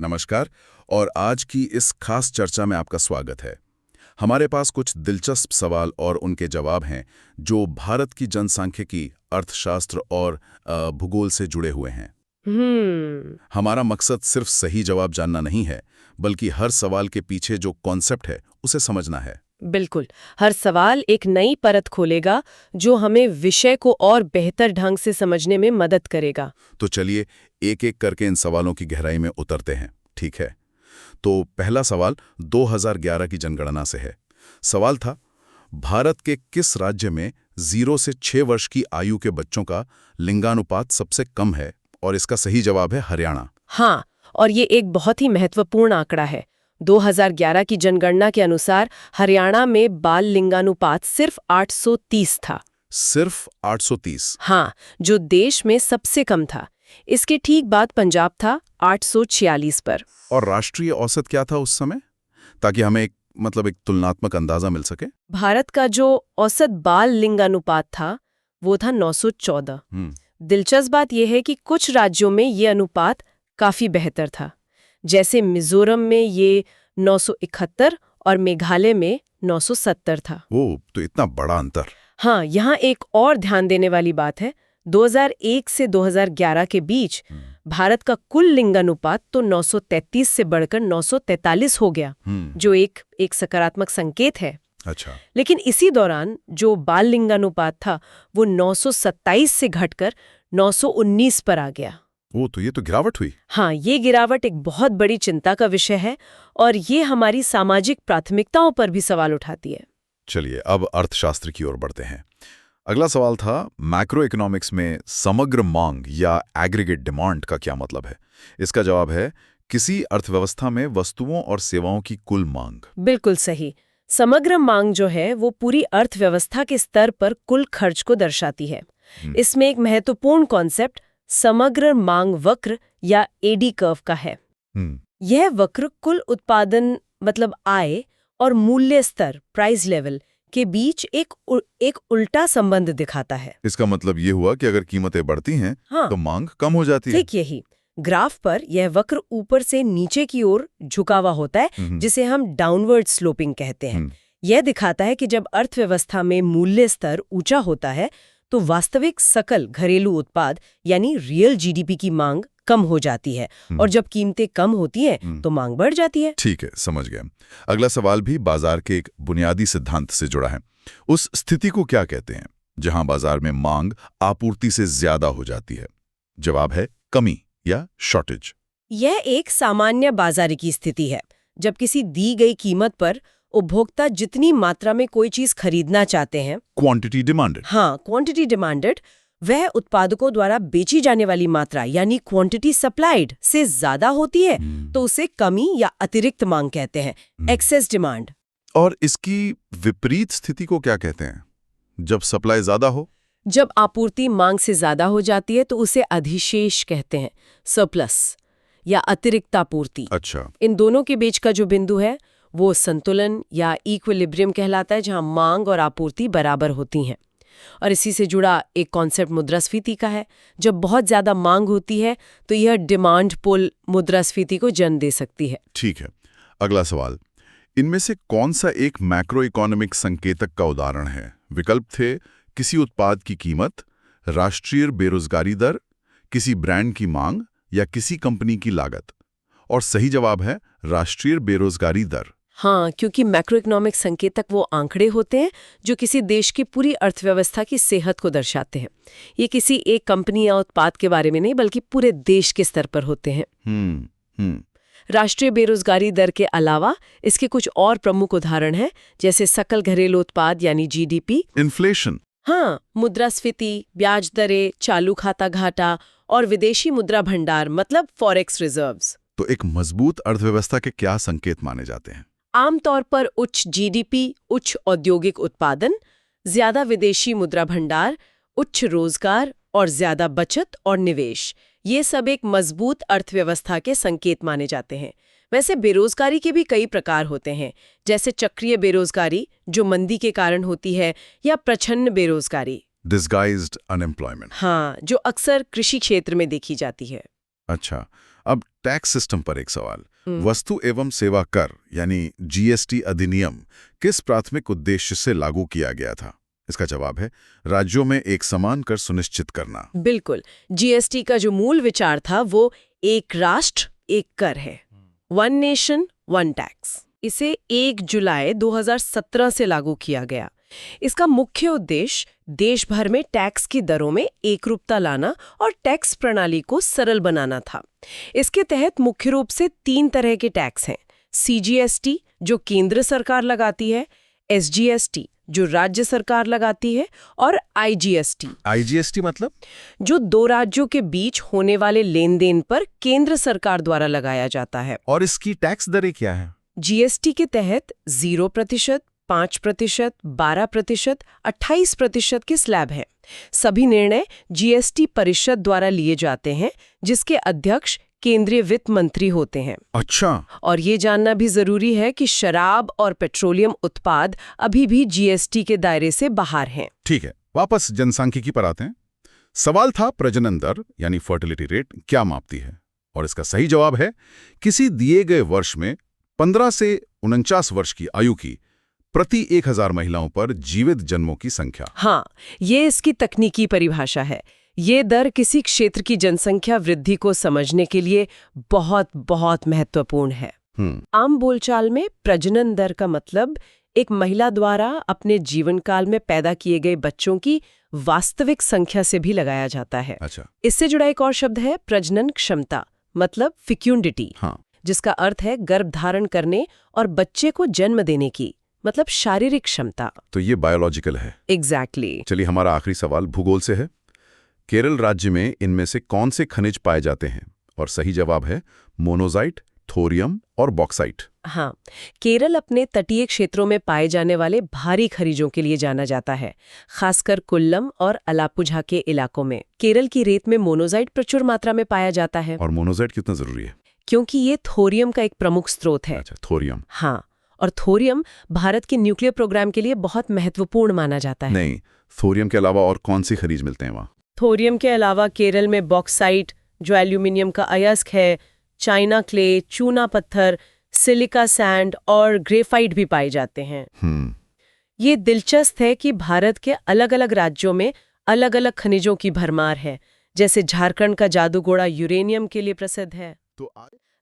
नमस्कार। और आज की इस खास चर्चा में आपका स्वागत है। हमारे पास कुछ दिलचस्प सवाल और उनके जवाब हैं जो भारत की जनसांख्यिकी, अर्थशास्त्र और भूगोल से जुड़े हुए हैं। हमारा मकसद सिर्फ सही जवाब जानना नहीं है, बल्कि हर सवाल के पीछे जो कॉन्सेप्ट है उसे समझना है। बिल्कुल। हर सवाल एक नई परत खोलेगा जो हमें विषय को और बेहतर ढंग से समझने में मदद करेगा। तो चलिए एक एक करके इन सवालों की गहराई में उतरते हैं, ठीक है? तो पहला सवाल 2011 की जनगणना से है। सवाल था, भारत के किस राज्य में 0 से 6 वर्ष की आयु के बच्चों का लिंगानुपात सबसे कम है? और इसका सही जवाब है हरियाणा। हाँ, और ये एक बहुत ही महत्वपूर्ण आंकड़ा है। 2011 की जनगणना के अनुसार हरियाणा में बाल लिंगानुपात सिर्फ 830 था। सिर्फ 830? हाँ, जो देश में सबसे कम था। इसके ठीक बाद पंजाब था 846 पर। और राष्ट्रीय औसत क्या था उस समय, ताकि हमें एक तुलनात्मक अंदाजा मिल सके? भारत का जो औसत बाल लिंगानुपात था वो था 914। दिलचस्प बात यह है कि कुछ राज्यों में ये अनुपात काफी बेहतर था। जैसे मिजोरम में ये 971 और मेघालय में 970 था। वो तो इतना बड़ा अंतर। हाँ, यहाँ एक और ध्यान देने वाली बात है। 2001 से 2011 के बीच भारत का कुल लिंगानुपात तो 933 से बढ़कर 943 हो गया, जो एक सकारात्मक संकेत है। अच्छा। लेकिन इसी दौरान जो बाल लिंगानुपात था वो 927 से घटकर 919 पर आ गया। तो ये तो गिरावट हुई। हाँ, ये गिरावट एक बहुत बड़ी चिंता का विषय है और ये हमारी सामाजिक प्राथमिकताओं पर भी सवाल उठाती है। चलिए अब अर्थशास्त्र की ओर बढ़ते हैं। अगला सवाल था, मैक्रो इकोनॉमिक्स में समग्र मांग या एग्रीगेट डिमांड का क्या मतलब है? इसका जवाब है किसी अर्थव्यवस्था में वस्तुओं और सेवाओं की कुल मांग। बिल्कुल सही। समग्र मांग जो है वो पूरी अर्थव्यवस्था के स्तर पर कुल खर्च को दर्शाती है। इसमें एक महत्वपूर्ण कॉन्सेप्ट समग्र मांग वक्र या एडी कर्व का है। यह वक्र कुल उत्पादन आय और मूल्य स्तर प्राइस लेवल के बीच एक उल्टा संबंध दिखाता है। इसका मतलब ये हुआ कि अगर कीमतें बढ़ती हैं हाँ, तो मांग कम हो जाती है। ठीक यही। ग्राफ पर यह वक्र ऊपर से नीचे की ओर झुका हुआ होता है, जिसे हम डाउनवर्ड स्लोपिंग कहते हैं। यह दिखाता है कि जब अर्थव्यवस्था में मूल्य स्तर ऊंचा होता है तो वास्तविक सकल घरेलू उत्पाद यानी रियल जीडीपी की मांग कम हो जाती है, और जब कीमतें कम होती हैं तो मांग बढ़ जाती है। ठीक है, समझ गया। अगला सवाल भी बाजार के एक बुनियादी सिद्धांत से जुड़ा है। उस स्थिति को क्या कहते हैं जहां बाजार में मांग आपूर्ति से ज्यादा हो जाती है? जवाब है कमी या शॉर्टेज। यह एक सामान्य बाजार की स्थिति है जब किसी दी गई कीमत पर उपभोक्ता जितनी मात्रा में कोई चीज खरीदना चाहते हैं, क्वांटिटी डिमांडेड। हाँ, क्वांटिटी डिमांडेड, वह उत्पादकों द्वारा बेची जाने वाली मात्रा यानी क्वांटिटी सप्लाइड से ज्यादा होती है तो उसे कमी या अतिरिक्त मांग कहते हैं, एक्सेस डिमांड। और इसकी विपरीत स्थिति को क्या कहते हैं, जब सप्लाई ज्यादा हो? जब आपूर्ति मांग से ज्यादा हो जाती है तो उसे अधिशेष कहते हैं, सरप्लस या अतिरिक्त आपूर्ति। अच्छा। इन दोनों के बीच का जो बिंदु है वो संतुलन या इक्विलिब्रियम कहलाता है, जहां मांग और आपूर्ति बराबर होती हैं। और इसी से जुड़ा एक कॉन्सेप्ट मुद्रास्फीति का है। जब बहुत ज्यादा मांग होती है तो यह डिमांड पुल मुद्रास्फीति को जन्म दे सकती है। ठीक है। अगला सवाल, इनमें से कौन सा एक मैक्रो इकोनॉमिक संकेतक का उदाहरण है? विकल्प थे किसी उत्पाद की कीमत, राष्ट्रीय बेरोजगारी दर, किसी ब्रांड की मांग या किसी कंपनी की लागत। और सही जवाब है राष्ट्रीय बेरोजगारी दर। हाँ, क्योंकि मैक्रो इकोनॉमिक संकेतक वो आंकड़े होते हैं जो किसी देश की पूरी अर्थव्यवस्था की सेहत को दर्शाते हैं। ये किसी एक कंपनी या उत्पाद के बारे में नहीं, बल्कि पूरे देश के स्तर पर होते हैं। राष्ट्रीय बेरोजगारी दर के अलावा इसके कुछ और प्रमुख उदाहरण हैं, जैसे सकल घरेलू उत्पाद यानी जीडीपी, इन्फ्लेशन, हाँ, मुद्रास्फीति, ब्याज दरें, चालू खाता घाटा और विदेशी मुद्रा भंडार फॉरेक्स रिजर्व्स। तो एक मजबूत अर्थव्यवस्था के क्या संकेत माने जाते हैं? आमतौर पर उच्च जीडीपी, उच्च औद्योगिक उत्पादन, ज्यादा विदेशी मुद्रा भंडार, उच्च रोजगार और ज्यादा बचत और निवेश, ये सब एक मजबूत अर्थव्यवस्था के संकेत माने जाते हैं। वैसे बेरोजगारी के भी कई प्रकार होते हैं, जैसे चक्रीय बेरोजगारी जो मंदी के कारण होती है, या प्रच्छन्न बेरोजगारी, डिस्गाइज्ड अनएम्प्लॉयमेंट, हाँ, जो अक्सर कृषि क्षेत्र में देखी जाती है। अच्छा, अब टैक्स सिस्टम पर एक सवाल। वस्तु एवं सेवा कर यानी जीएसटी अधिनियम किस प्राथमिक उद्देश्य से लागू किया गया था? इसका जवाब है राज्यों में एक समान कर सुनिश्चित करना। बिल्कुल। जीएसटी का जो मूल विचार था वो एक राष्ट्र एक कर है, वन नेशन वन टैक्स। इसे 1 जुलाई 2017 से लागू किया गया। इसका मुख्य उद्देश्य देश भर में टैक्स की दरों में एकरूपता लाना और टैक्स प्रणाली को सरल बनाना था। इसके तहत मुख्य रूप से 3 तरह के टैक्स हैं। सीजीएसटी जो केंद्र सरकार लगाती है, एसजीएसटी जो राज्य सरकार लगाती है और आईजीएसटी। आईजीएसटी मतलब? जो 2 राज्यों के बीच होने वाले लेन देन पर केंद्र सरकार द्वारा लगाया जाता है। और इसकी टैक्स दरें क्या है? जीएसटी के तहत 0%, 5%, 12%, 28% के स्लैब है। सभी निर्णय जीएसटी परिषद द्वारा लिए जाते हैं, जिसके अध्यक्ष केंद्रीय वित्त मंत्री होते हैं। अच्छा। और ये जानना भी जरूरी है कि शराब और पेट्रोलियम उत्पाद अभी भी जीएसटी के दायरे से बाहर हैं। ठीक है, वापस जनसांख्यिकी पर आते हैं। सवाल था प्रजनन दर यानी फर्टिलिटी रेट क्या मापती है? और इसका सही जवाब है किसी दिए गए वर्ष में 15 से 49 वर्ष की आयु की प्रति 1000 महिलाओं पर जीवित जन्मों की संख्या। हाँ, ये इसकी तकनीकी परिभाषा है। ये दर किसी क्षेत्र की जनसंख्या वृद्धि को समझने के लिए बहुत बहुत महत्वपूर्ण है। आम बोलचाल में प्रजनन दर का मतलब एक महिला द्वारा अपने जीवन काल में पैदा किए गए बच्चों की वास्तविक संख्या से भी लगाया जाता है। अच्छा। इससे जुड़ा एक और शब्द है प्रजनन क्षमता, मतलब फिक्यूंडिटी। हाँ। जिसका अर्थ है गर्भ धारण करने और बच्चे को जन्म देने की, मतलब शारीरिक क्षमता। तो ये बायोलॉजिकल है। एग्जैक्टली। चलिए, हमारा आखिरी सवाल भूगोल से है। केरल राज्य में इनमें से कौन से खनिज पाए जाते हैं? और सही जवाब है मोनोजाइट, थोरियम और बॉक्साइट। हाँ, केरल अपने तटीय क्षेत्रों में पाए जाने वाले भारी खनिजों के लिए जाना जाता है, खासकर कोल्लम और अलापुझा के इलाकों में। केरल की रेत में मोनोजाइट प्रचुर मात्रा में पाया जाता है। और मोनोजाइट कितना जरूरी है? क्योंकि ये थोरियम का एक प्रमुख स्रोत है। अच्छा, थोरियम। हाँ, और थोरियम भारत के न्यूक्लियर प्रोग्राम के लिए बहुत महत्वपूर्ण माना जाता है। नहीं, थोरियम के अलावा और कौन सी खनिज मिलते हैं वहाँ? थोरियम के अलावा केरल में बॉक्साइट जो एल्यूमिनियम का अयस्क है, चाइना क्ले, चूना पत्थर, सिलिका सैंड और ग्रेफाइट भी पाए जाते हैं। ये दिलचस्प है कि भारत के अलग अलग राज्यों में अलग अलग खनिजों की भरमार है। जैसे झारखंड का जादूगोड़ा यूरेनियम के लिए प्रसिद्ध है, तो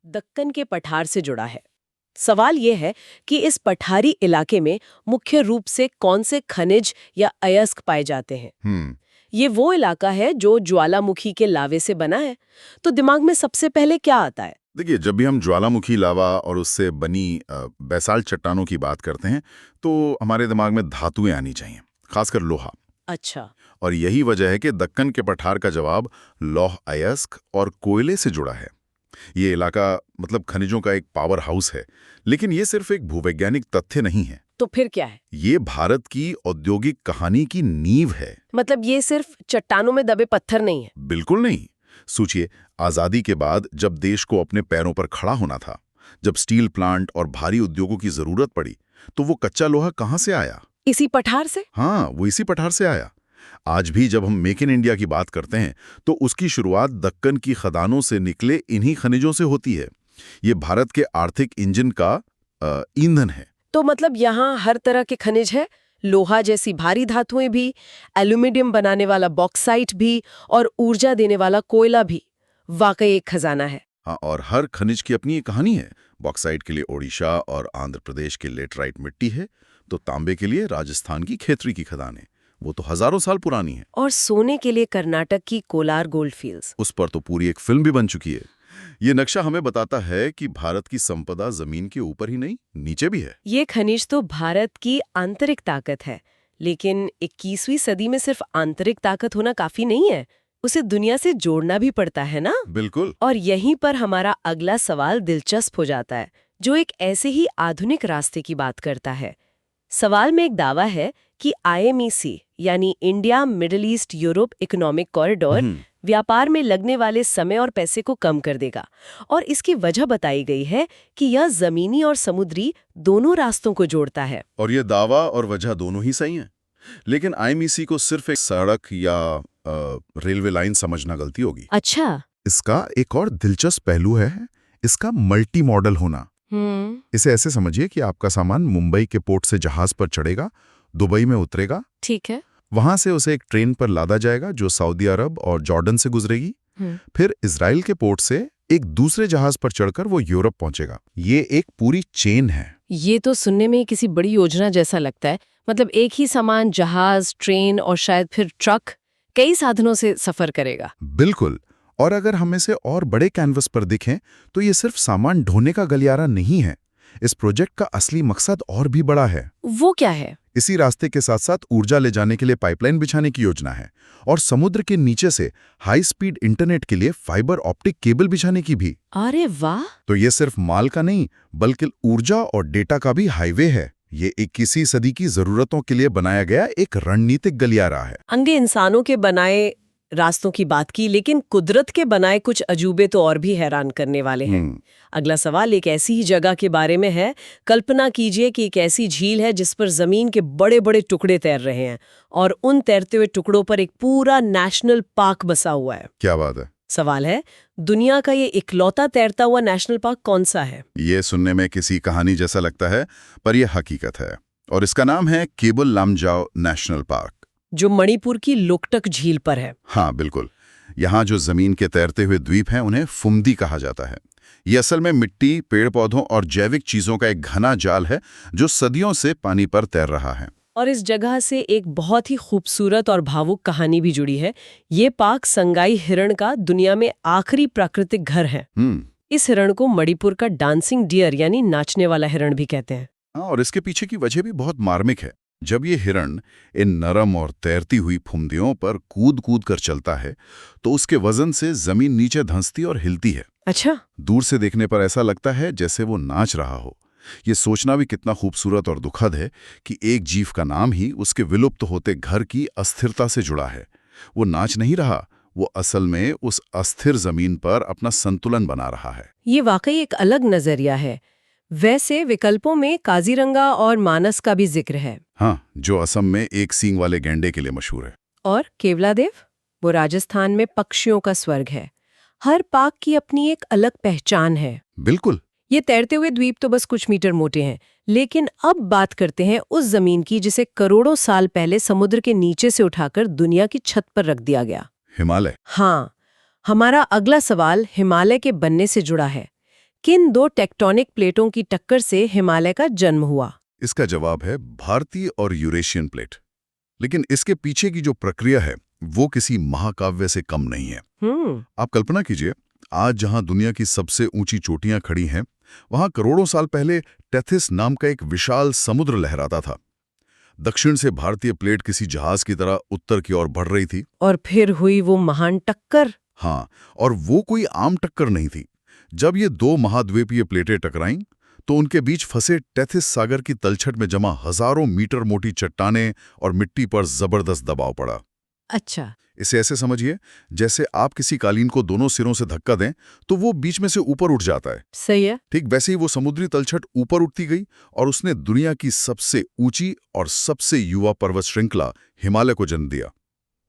दक्कन के पठार से जुड़ा है। सवाल यह है कि इस पठारी इलाके में मुख्य रूप से कौन से खनिज या अयस्क पाए जाते हैं। ये वो इलाका है जो ज्वालामुखी के लावे से बना है। तो दिमाग में सबसे पहले क्या आता है? देखिए, जब भी हम ज्वालामुखी लावा और उससे बनी बैसाल्ट चट्टानों की बात करते हैं तो हमारे दिमाग में धातुएं आनी चाहिए, खासकर लोहा। अच्छा। और यही वजह है कि दक्कन के पठार का जवाब लौह अयस्क और कोयले से जुड़ा है। ये इलाका मतलब खनिजों का एक पावर हाउस है, लेकिन ये सिर्फ एक भूवैज्ञानिक तथ्य नहीं है। तो फिर क्या है? ये भारत की औद्योगिक कहानी की नींव है। मतलब ये सिर्फ चट्टानों में दबे पत्थर नहीं है? बिल्कुल नहीं। सोचिए, आजादी के बाद जब देश को अपने पैरों पर खड़ा होना था, जब स्टील प्लांट और भारी उद्योगों की जरूरत पड़ी, तो वो कच्चा लोहा कहाँ से आया? इसी पठार से? हाँ, वो इसी पठार से आया। आज भी जब हम मेक इन इंडिया की बात करते हैं तो उसकी शुरुआत दक्कन की खदानों से निकले इन्हीं खनिजों से होती है। ये भारत के आर्थिक इंजन का ईंधन है। तो मतलब यहाँ हर तरह के खनिज है, लोहा जैसी भारी धातुएं भी, एल्यूमिनियम बनाने वाला बॉक्साइट भी और ऊर्जा देने वाला कोयला भी। वाकई एक खजाना है। हाँ, और हर खनिज की अपनी एक कहानी है। बॉक्साइट के लिए ओडिशा और आंध्र प्रदेश की लेटराइट मिट्टी है, तो तांबे के लिए राजस्थान की खेतरी की खदानें, वो तो हजारों साल पुरानी है। और सोने के लिए कर्नाटक की कोलार गोल्ड फील्ड्स, उस पर तो पूरी एक फिल्म भी बन चुकी है। ये नक्शा हमें बताता है कि भारत की संपदा जमीन के ऊपर ही नहीं, नीचे भी है। ये खनिज तो भारत की आंतरिक ताकत है, लेकिन 21वीं सदी में सिर्फ आंतरिक ताकत होना काफी नहीं है, उसे दुनिया से जोड़ना भी पड़ता है ना? बिल्कुल। और यहीं पर हमारा अगला सवाल दिलचस्प हो जाता है, जो एक ऐसे ही आधुनिक रास्ते की बात करता है। सवाल में एक दावा है कि IMEC यानी India middle east Europe economic corridor व्यापार में लगने वाले समय और पैसे को कम कर देगा, और इसकी वजह बताई गई है कि यह जमीनी और समुद्री दोनों रास्तों को जोड़ता है। और ये दावा और वजह दोनों ही सही हैं, लेकिन IMEC को सिर्फ एक सड़क या रेलवे लाइन समझना गलती होगी। अच्छा। इसका एक और दिलचस्प पहलू है इसका मल्टी मॉडल होना। इसे ऐसे समझिए कि आपका सामान मुंबई के पोर्ट से जहाज पर चढ़ेगा, दुबई में उतरेगा, ठीक है। वहां से उसे एक ट्रेन पर लादा जाएगा जो सऊदी अरब और जॉर्डन से गुजरेगी, फिर इजराइल के पोर्ट से एक दूसरे जहाज पर चढ़कर वो यूरोप पहुंचेगा। ये एक पूरी चेन है। ये तो सुनने में किसी बड़ी योजना जैसा लगता है। मतलब एक ही सामान जहाज, ट्रेन और शायद फिर ट्रक कई साधनों से सफर करेगा। बिल्कुल। और अगर हम इसे और बड़े कैनवस पर दिखें तो ये सिर्फ सामान ढोने का गलियारा नहीं है। इस प्रोजेक्ट का असली मकसद और भी बड़ा है। वो क्या है? इसी रास्ते के साथ साथ ऊर्जा ले जाने के लिए पाइपलाइन बिछाने की योजना है और समुद्र के नीचे से हाई स्पीड इंटरनेट के लिए फाइबर ऑप्टिक केबल बिछाने की भी। अरे वाह! तो ये सिर्फ माल का नहीं बल्कि ऊर्जा और डेटा का भी हाईवे है। ये 21वीं सदी की जरूरतों के लिए बनाया गया एक रणनीतिक गलियारा है। अंगे इंसानों के बनाए रास्तों की बात की, लेकिन कुदरत के बनाए कुछ अजूबे तो और भी हैरान करने वाले हैं। अगला सवाल एक ऐसी ही जगह के बारे में है। कल्पना कीजिए कि एक ऐसी झील है जिस पर जमीन के बड़े बड़े टुकड़े तैर रहे हैं और उन तैरते हुए टुकड़ों पर एक पूरा नेशनल पार्क बसा हुआ है। क्या बात है। सवाल है, दुनिया का ये इकलौता तैरता हुआ नेशनल पार्क कौन सा है? ये सुनने में किसी कहानी जैसा लगता है, पर यह हकीकत है और इसका नाम है केबल लामजाओ नेशनल पार्क, जो मणिपुर की लोकटक झील पर है। हाँ बिल्कुल। यहाँ जो जमीन के तैरते हुए द्वीप हैं उन्हें फुमदी कहा जाता है। ये असल में मिट्टी, पेड़ पौधों और जैविक चीजों का एक घना जाल है जो सदियों से पानी पर तैर रहा है। और इस जगह से एक बहुत ही खूबसूरत और भावुक कहानी भी जुड़ी है। ये पार्क संगाई हिरण का दुनिया में आखिरी प्राकृतिक घर है। इस हिरण को मणिपुर का डांसिंग डियर यानी नाचने वाला हिरण भी कहते हैं। हाँ, और इसके पीछे की वजह भी बहुत मार्मिक है। जब ये हिरण इन नरम और तैरती हुई फुमदियों पर कूद कूद कर चलता है तो उसके वजन से जमीन नीचे धंसती और हिलती है। अच्छा। दूर से देखने पर ऐसा लगता है जैसे वो नाच रहा हो। ये सोचना भी कितना खूबसूरत और दुखद है कि एक जीव का नाम ही उसके विलुप्त होते घर की अस्थिरता से जुड़ा है। वो नाच नहीं रहा, वो असल में उस अस्थिर जमीन पर अपना संतुलन बना रहा है। ये वाकई एक अलग नजरिया है। वैसे विकल्पों में काजीरंगा और मानस का भी जिक्र है। हाँ, जो असम में एक सींग वाले गैंडे के लिए मशहूर है। और केवलादेव, वो राजस्थान में पक्षियों का स्वर्ग है। हर पार्क की अपनी एक अलग पहचान है। बिल्कुल। ये तैरते हुए द्वीप तो बस कुछ मीटर मोटे हैं, लेकिन अब बात करते हैं उस जमीन की जिसे करोड़ों साल पहले समुद्र के नीचे से उठाकर दुनिया की छत पर रख दिया गया। हिमालय। हाँ, हमारा अगला सवाल हिमालय के बनने से जुड़ा है। किन दो टेक्टोनिक प्लेटों की टक्कर से हिमालय का जन्म हुआ? इसका जवाब है भारतीय और यूरेशियन प्लेट। लेकिन इसके पीछे की जो प्रक्रिया है वो किसी महाकाव्य से कम नहीं है। आप कल्पना कीजिए, आज जहां दुनिया की सबसे ऊंची चोटियां खड़ी हैं, वहां करोड़ों साल पहले टेथिस नाम का एक विशाल समुद्र लहराता था। दक्षिण से भारतीय प्लेट किसी जहाज की तरह उत्तर की ओर बढ़ रही थी। और फिर हुई वो महान टक्कर। हाँ, और वो कोई आम टक्कर नहीं थी। जब ये दो महाद्वीपीय प्लेटें टकराईं तो उनके बीच फंसे टेथिस सागर की तलछट में जमा हजारों मीटर मोटी चट्टानें और मिट्टी पर जबरदस्त दबाव पड़ा। अच्छा। इसे ऐसे समझिए जैसे आप किसी कालीन को दोनों सिरों से धक्का दें तो वो बीच में से ऊपर उठ जाता है। सही है। ठीक वैसे ही वो समुद्री तलछट ऊपर उठती गई और उसने दुनिया की सबसे ऊंची और सबसे युवा पर्वत श्रृंखला हिमालय को जन्म दिया।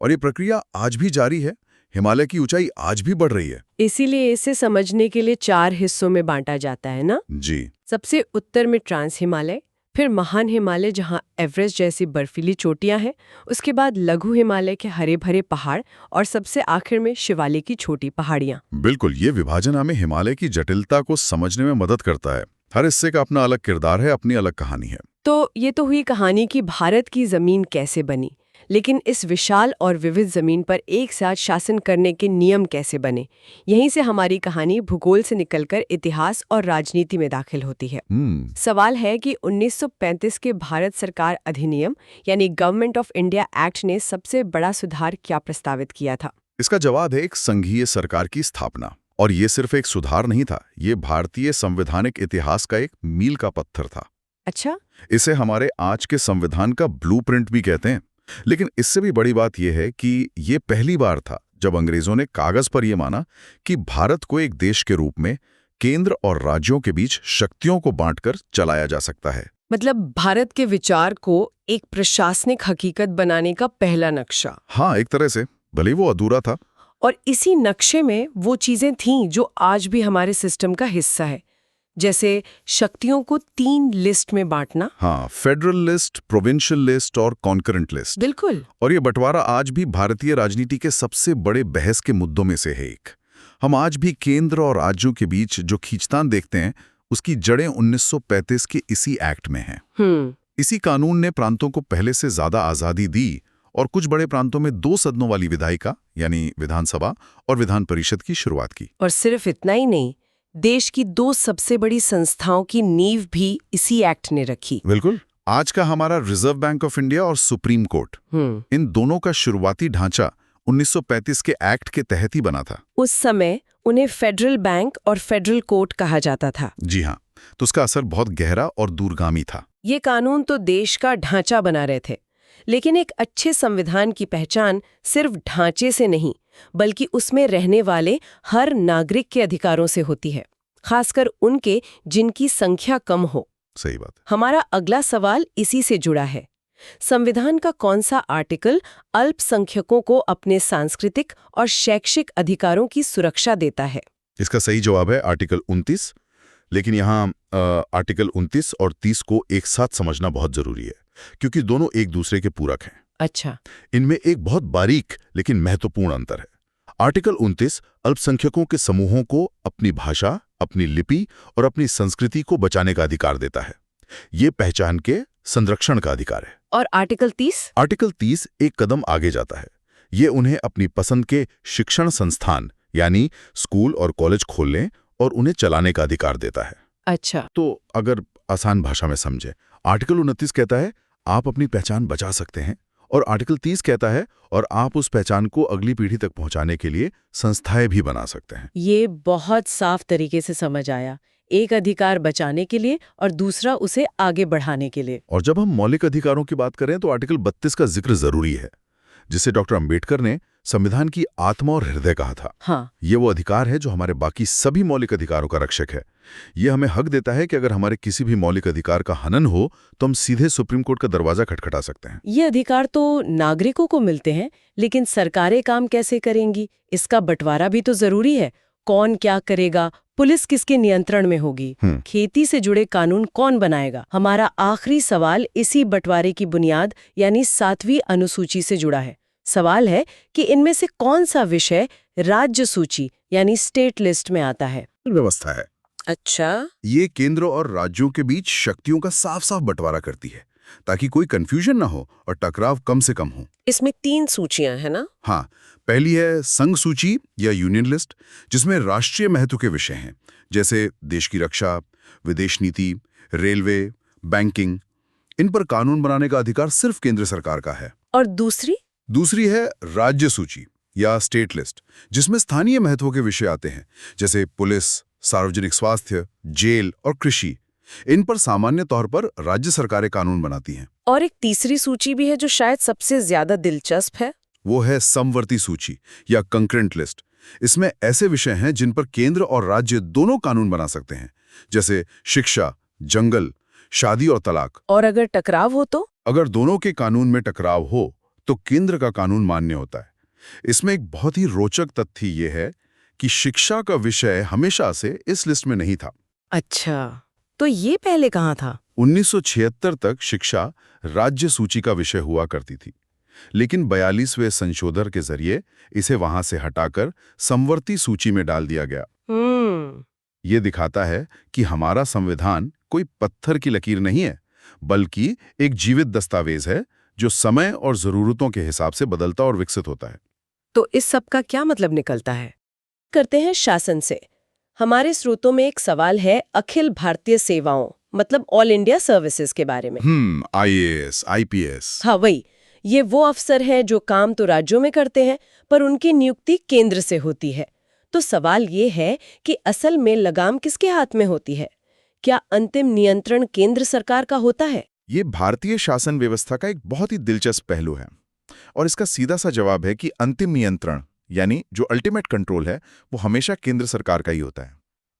और ये प्रक्रिया आज भी जारी है। हिमालय की ऊंचाई आज भी बढ़ रही है। इसीलिए इसे समझने के लिए 4 हिस्सों में बांटा जाता है ना? जी। सबसे उत्तर में ट्रांस हिमालय, फिर महान हिमालय जहां एवरेस्ट जैसी बर्फीली चोटियां हैं, उसके बाद लघु हिमालय के हरे भरे पहाड़ और सबसे आखिर में शिवालिक की छोटी पहाड़ियां। बिल्कुल, ये विभाजन हमें हिमालय की जटिलता को समझने में मदद करता है। हर हिस्से का अपना अलग किरदार है, अपनी अलग कहानी है। तो ये तो हुई कहानी कि भारत की जमीन कैसे बनी, लेकिन इस विशाल और विविध जमीन पर एक साथ शासन करने के नियम कैसे बने। यहीं से हमारी कहानी भूगोल से निकलकर इतिहास और राजनीति में दाखिल होती है। सवाल है कि 1935 के भारत सरकार अधिनियम यानी गवर्नमेंट ऑफ इंडिया एक्ट ने सबसे बड़ा सुधार क्या प्रस्तावित किया था? इसका जवाब है एक संघीय सरकार की स्थापना। और ये सिर्फ एक सुधार नहीं था, ये भारतीय संवैधानिक इतिहास का एक मील का पत्थर था। अच्छा। इसे हमारे आज के संविधान का ब्लूप्रिंट भी कहते हैं। लेकिन इससे भी बड़ी बात यह है कि ये पहली बार था जब अंग्रेजों ने कागज पर यह माना कि भारत को एक देश के रूप में केंद्र और राज्यों के बीच शक्तियों को बांटकर चलाया जा सकता है। मतलब भारत के विचार को एक प्रशासनिक हकीकत बनाने का पहला नक्शा। हाँ, एक तरह से, भले वो अधूरा था। और इसी नक्शे में वो चीजें थीं जो आज भी हमारे सिस्टम का हिस्सा है, जैसे शक्तियों को 3 लिस्ट में बांटना। हाँ, फेडरल लिस्ट, प्रोविंशियल लिस्ट और कॉन्करेंट लिस्ट। बिल्कुल। और ये बंटवारा आज भी भारतीय राजनीति के सबसे बड़े बहस के मुद्दों में से है एक। हम आज भी केंद्र और राज्यों के बीच जो खींचतान देखते हैं, उसकी जड़ें 1935 के इसी एक्ट में हैं। इसी कानून ने प्रांतों को पहले से ज्यादा आजादी दी और कुछ बड़े प्रांतों में 2 सदनों वाली विधायिका यानी विधानसभा और विधान परिषद की शुरुआत की। और सिर्फ इतना ही नहीं, देश की 2 सबसे बड़ी संस्थाओं की नींव भी इसी एक्ट ने रखी। बिल्कुल। आज का हमारा रिजर्व बैंक ऑफ इंडिया और सुप्रीम कोर्ट, इन दोनों का शुरुआती ढांचा 1935 के एक्ट के तहत ही बना था। उस समय उन्हें फेडरल बैंक और फेडरल कोर्ट कहा जाता था। जी हाँ, तो उसका असर बहुत गहरा और दूरगामी था। ये कानून तो देश का ढांचा बना रहे थे, लेकिन एक अच्छे संविधान की पहचान सिर्फ ढांचे से नहीं, बल्कि उसमें रहने वाले हर नागरिक के अधिकारों से होती है, खासकर उनके जिनकी संख्या कम हो। सही बात। हमारा अगला सवाल इसी से जुड़ा है। संविधान का कौन सा आर्टिकल अल्पसंख्यकों को अपने सांस्कृतिक और शैक्षिक अधिकारों की सुरक्षा देता है? इसका सही जवाब है आर्टिकल 29, लेकिन यहाँ आर्टिकल 29 और 30 को एक साथ समझना बहुत जरूरी है, क्योंकि दोनों एक दूसरे के पूरक हैं। अच्छा। इनमें एक बहुत बारीक लेकिन महत्वपूर्ण अंतर है। आर्टिकल 29 अल्पसंख्यकों के समूहों को अपनी भाषा, अपनी लिपि और अपनी संस्कृति को बचाने का अधिकार देता है। ये पहचान के संरक्षण का अधिकार है। और आर्टिकल 30? आर्टिकल 30 एक कदम आगे जाता है। ये उन्हें अपनी पसंद के शिक्षण संस्थान यानी स्कूल और कॉलेज खोलने और उन्हें चलाने का अधिकार देता है। अच्छा। तो अगर आसान भाषा में समझे, आर्टिकल 29 कहता है आप अपनी पहचान बचा सकते हैं, और आर्टिकल 30 कहता है और आप उस पहचान को अगली पीढ़ी तक पहुंचाने के लिए संस्थाएं भी बना सकते हैं। ये बहुत साफ तरीके से समझ आया। एक अधिकार बचाने के लिए और दूसरा उसे आगे बढ़ाने के लिए। और जब हम मौलिक अधिकारों की बात करें तो आर्टिकल 32 का जिक्र जरूरी है, जिसे डॉक्टर अंबेडकर ने संविधान की आत्मा और हृदय कहा था। हाँ। ये वो अधिकार है जो हमारे बाकी सभी मौलिक अधिकारों का रक्षक है। ये हमें हक देता है कि अगर हमारे किसी भी मौलिक अधिकार का हनन हो तो हम सीधे सुप्रीम कोर्ट का दरवाजा खटखटा सकते हैं। ये अधिकार तो नागरिकों को मिलते हैं, लेकिन सरकारें काम कैसे करेंगी, इसका बंटवारा भी तो जरूरी है। कौन क्या करेगा, पुलिस किसके नियंत्रण में होगी, खेती से जुड़े कानून कौन बनाएगा? हमारा आखिरी सवाल इसी बंटवारे की बुनियाद यानी 7वीं अनुसूची से जुड़ा है। सवाल है कि इनमें से कौन सा विषय राज्य सूची यानी स्टेट लिस्ट में आता है? व्यवस्था है। अच्छा। ये केंद्र और राज्यों के बीच शक्तियों का साफ साफ बंटवारा करती है, ताकि कोई कंफ्यूजन ना हो और टकराव कम से कम हो। इसमें 3 सूचियां हैं ना? हाँ, पहली है संघ सूची या यूनियन लिस्ट, जिसमें राष्ट्रीय महत्व के विषय हैं, जैसे देश की रक्षा, विदेश नीति, रेलवे, बैंकिंग। इन पर कानून बनाने का अधिकार सिर्फ केंद्र सरकार का है। और दूसरी है राज्य सूची या स्टेट लिस्ट, जिसमें स्थानीय महत्व के विषय आते हैं, जैसे पुलिस, सार्वजनिक स्वास्थ्य, जेल और कृषि। इन पर सामान्य तौर पर राज्य सरकारें कानून बनाती हैं। और एक तीसरी सूची भी है जो शायद सबसे ज्यादा दिलचस्प है। वो है समवर्ती सूची या कंकरेंट लिस्ट। इसमें ऐसे विषय हैं जिन पर केंद्र और राज्य दोनों कानून बना सकते हैं, जैसे शिक्षा, जंगल, शादी और तलाक। और अगर टकराव हो तो? अगर दोनों के कानून में टकराव हो तो केंद्र का कानून मान्य होता है। इसमें एक बहुत ही रोचक तथ्य ये है कि शिक्षा का विषय हमेशा से इस लिस्ट में नहीं था। अच्छा, तो ये पहले कहाँ था? 1976 तक शिक्षा राज्य सूची का विषय हुआ करती थी, लेकिन 42वें संशोधन के जरिए इसे वहां से हटाकर समवर्ती सूची में डाल दिया गया। ये दिखाता है कि हमारा संविधान कोई पत्थर की लकीर नहीं है, बल्कि एक जीवित दस्तावेज है जो समय और जरूरतों के हिसाब से बदलता और विकसित होता है। तो इस सब का क्या मतलब निकलता है? करते हैं शासन से। हमारे स्रोतों में एक सवाल है अखिल भारतीय सेवाओं मतलब ऑल इंडिया सर्विसेज के बारे में। IAS, IPS। हाँ वही, ये वो अफसर हैं जो काम तो राज्यों में करते हैं पर उनकी नियुक्ति केंद्र से होती है। तो सवाल ये है कि असल में लगाम किसके हाथ में होती है? क्या अंतिम नियंत्रण केंद्र सरकार का होता है? ये भारतीय शासन व्यवस्था का एक बहुत ही दिलचस्प पहलू है, और इसका सीधा सा जवाब है कि अंतिम नियंत्रण यानी जो अल्टीमेट कंट्रोल है वो हमेशा केंद्र सरकार का ही होता है।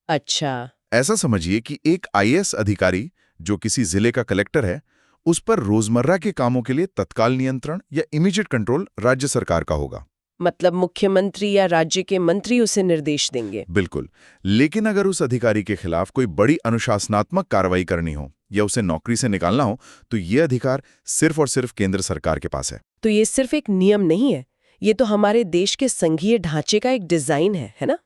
अच्छा। ऐसा समझिए कि एक IAS अधिकारी जो किसी जिले का कलेक्टर है, उस पर रोजमर्रा के कामों के लिए तत्काल नियंत्रण या इमीडिएट कंट्रोल राज्य सरकार का होगा। मतलब मुख्यमंत्री या राज्य के मंत्री उसे निर्देश देंगे। बिल्कुल। लेकिन अगर उस अधिकारी के खिलाफ कोई बड़ी अनुशासनात्मक कार्रवाई करनी हो या उसे नौकरी से निकालना हो, तो ये अधिकार सिर्फ और सिर्फ केंद्र सरकार के पास है। तो ये सिर्फ एक नियम नहीं है, ये तो हमारे देश के संघीय ढांचे का एक डिजाइन है ना?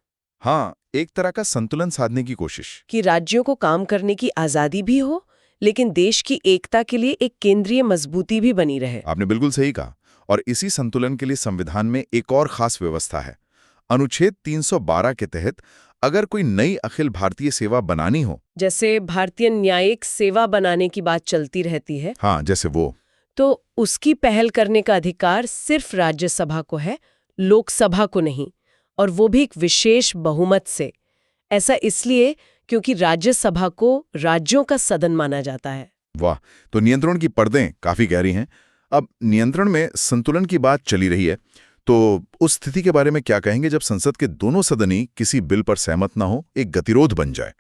हाँ, एक तरह का संतुलन साधने की कोशिश। कि राज्यों को काम करने की आजादी भी हो, लेकिन देश की एकता के लिए एक केंद्रीय मजबूती भी बनी रहे। आपने बिल्कुल सही कहा। और इसी संतुलन के लिए संविधान में एक और खास व्यवस्था है। अनुच्छेद 312 के तहत अगर कोई नई अखिल भारतीय सेवा बनानी हो, जैसे भारतीय न्यायिक सेवा बनाने की बात चलती रहती है, हाँ, जैसे वो, तो उसकी पहल करने का अधिकार सिर्फ राज्यसभा को है, लोकसभा को नहीं, और वो भी एक विशेष बहुमत से। ऐसा इसलिए क्योंकि राज्यसभा को राज्यों का सदन माना जाता है। वाह, तो नियंत्रण की परदें काफी गहरी हैं। अब नियंत्रण में संतुलन की बात चली रही है, तो उस स्थिति के बारे में क्या कहेंगे जब संसद के दोनों सदन ही किसी बिल पर सहमत ना हो, एक गतिरोध बन जाए?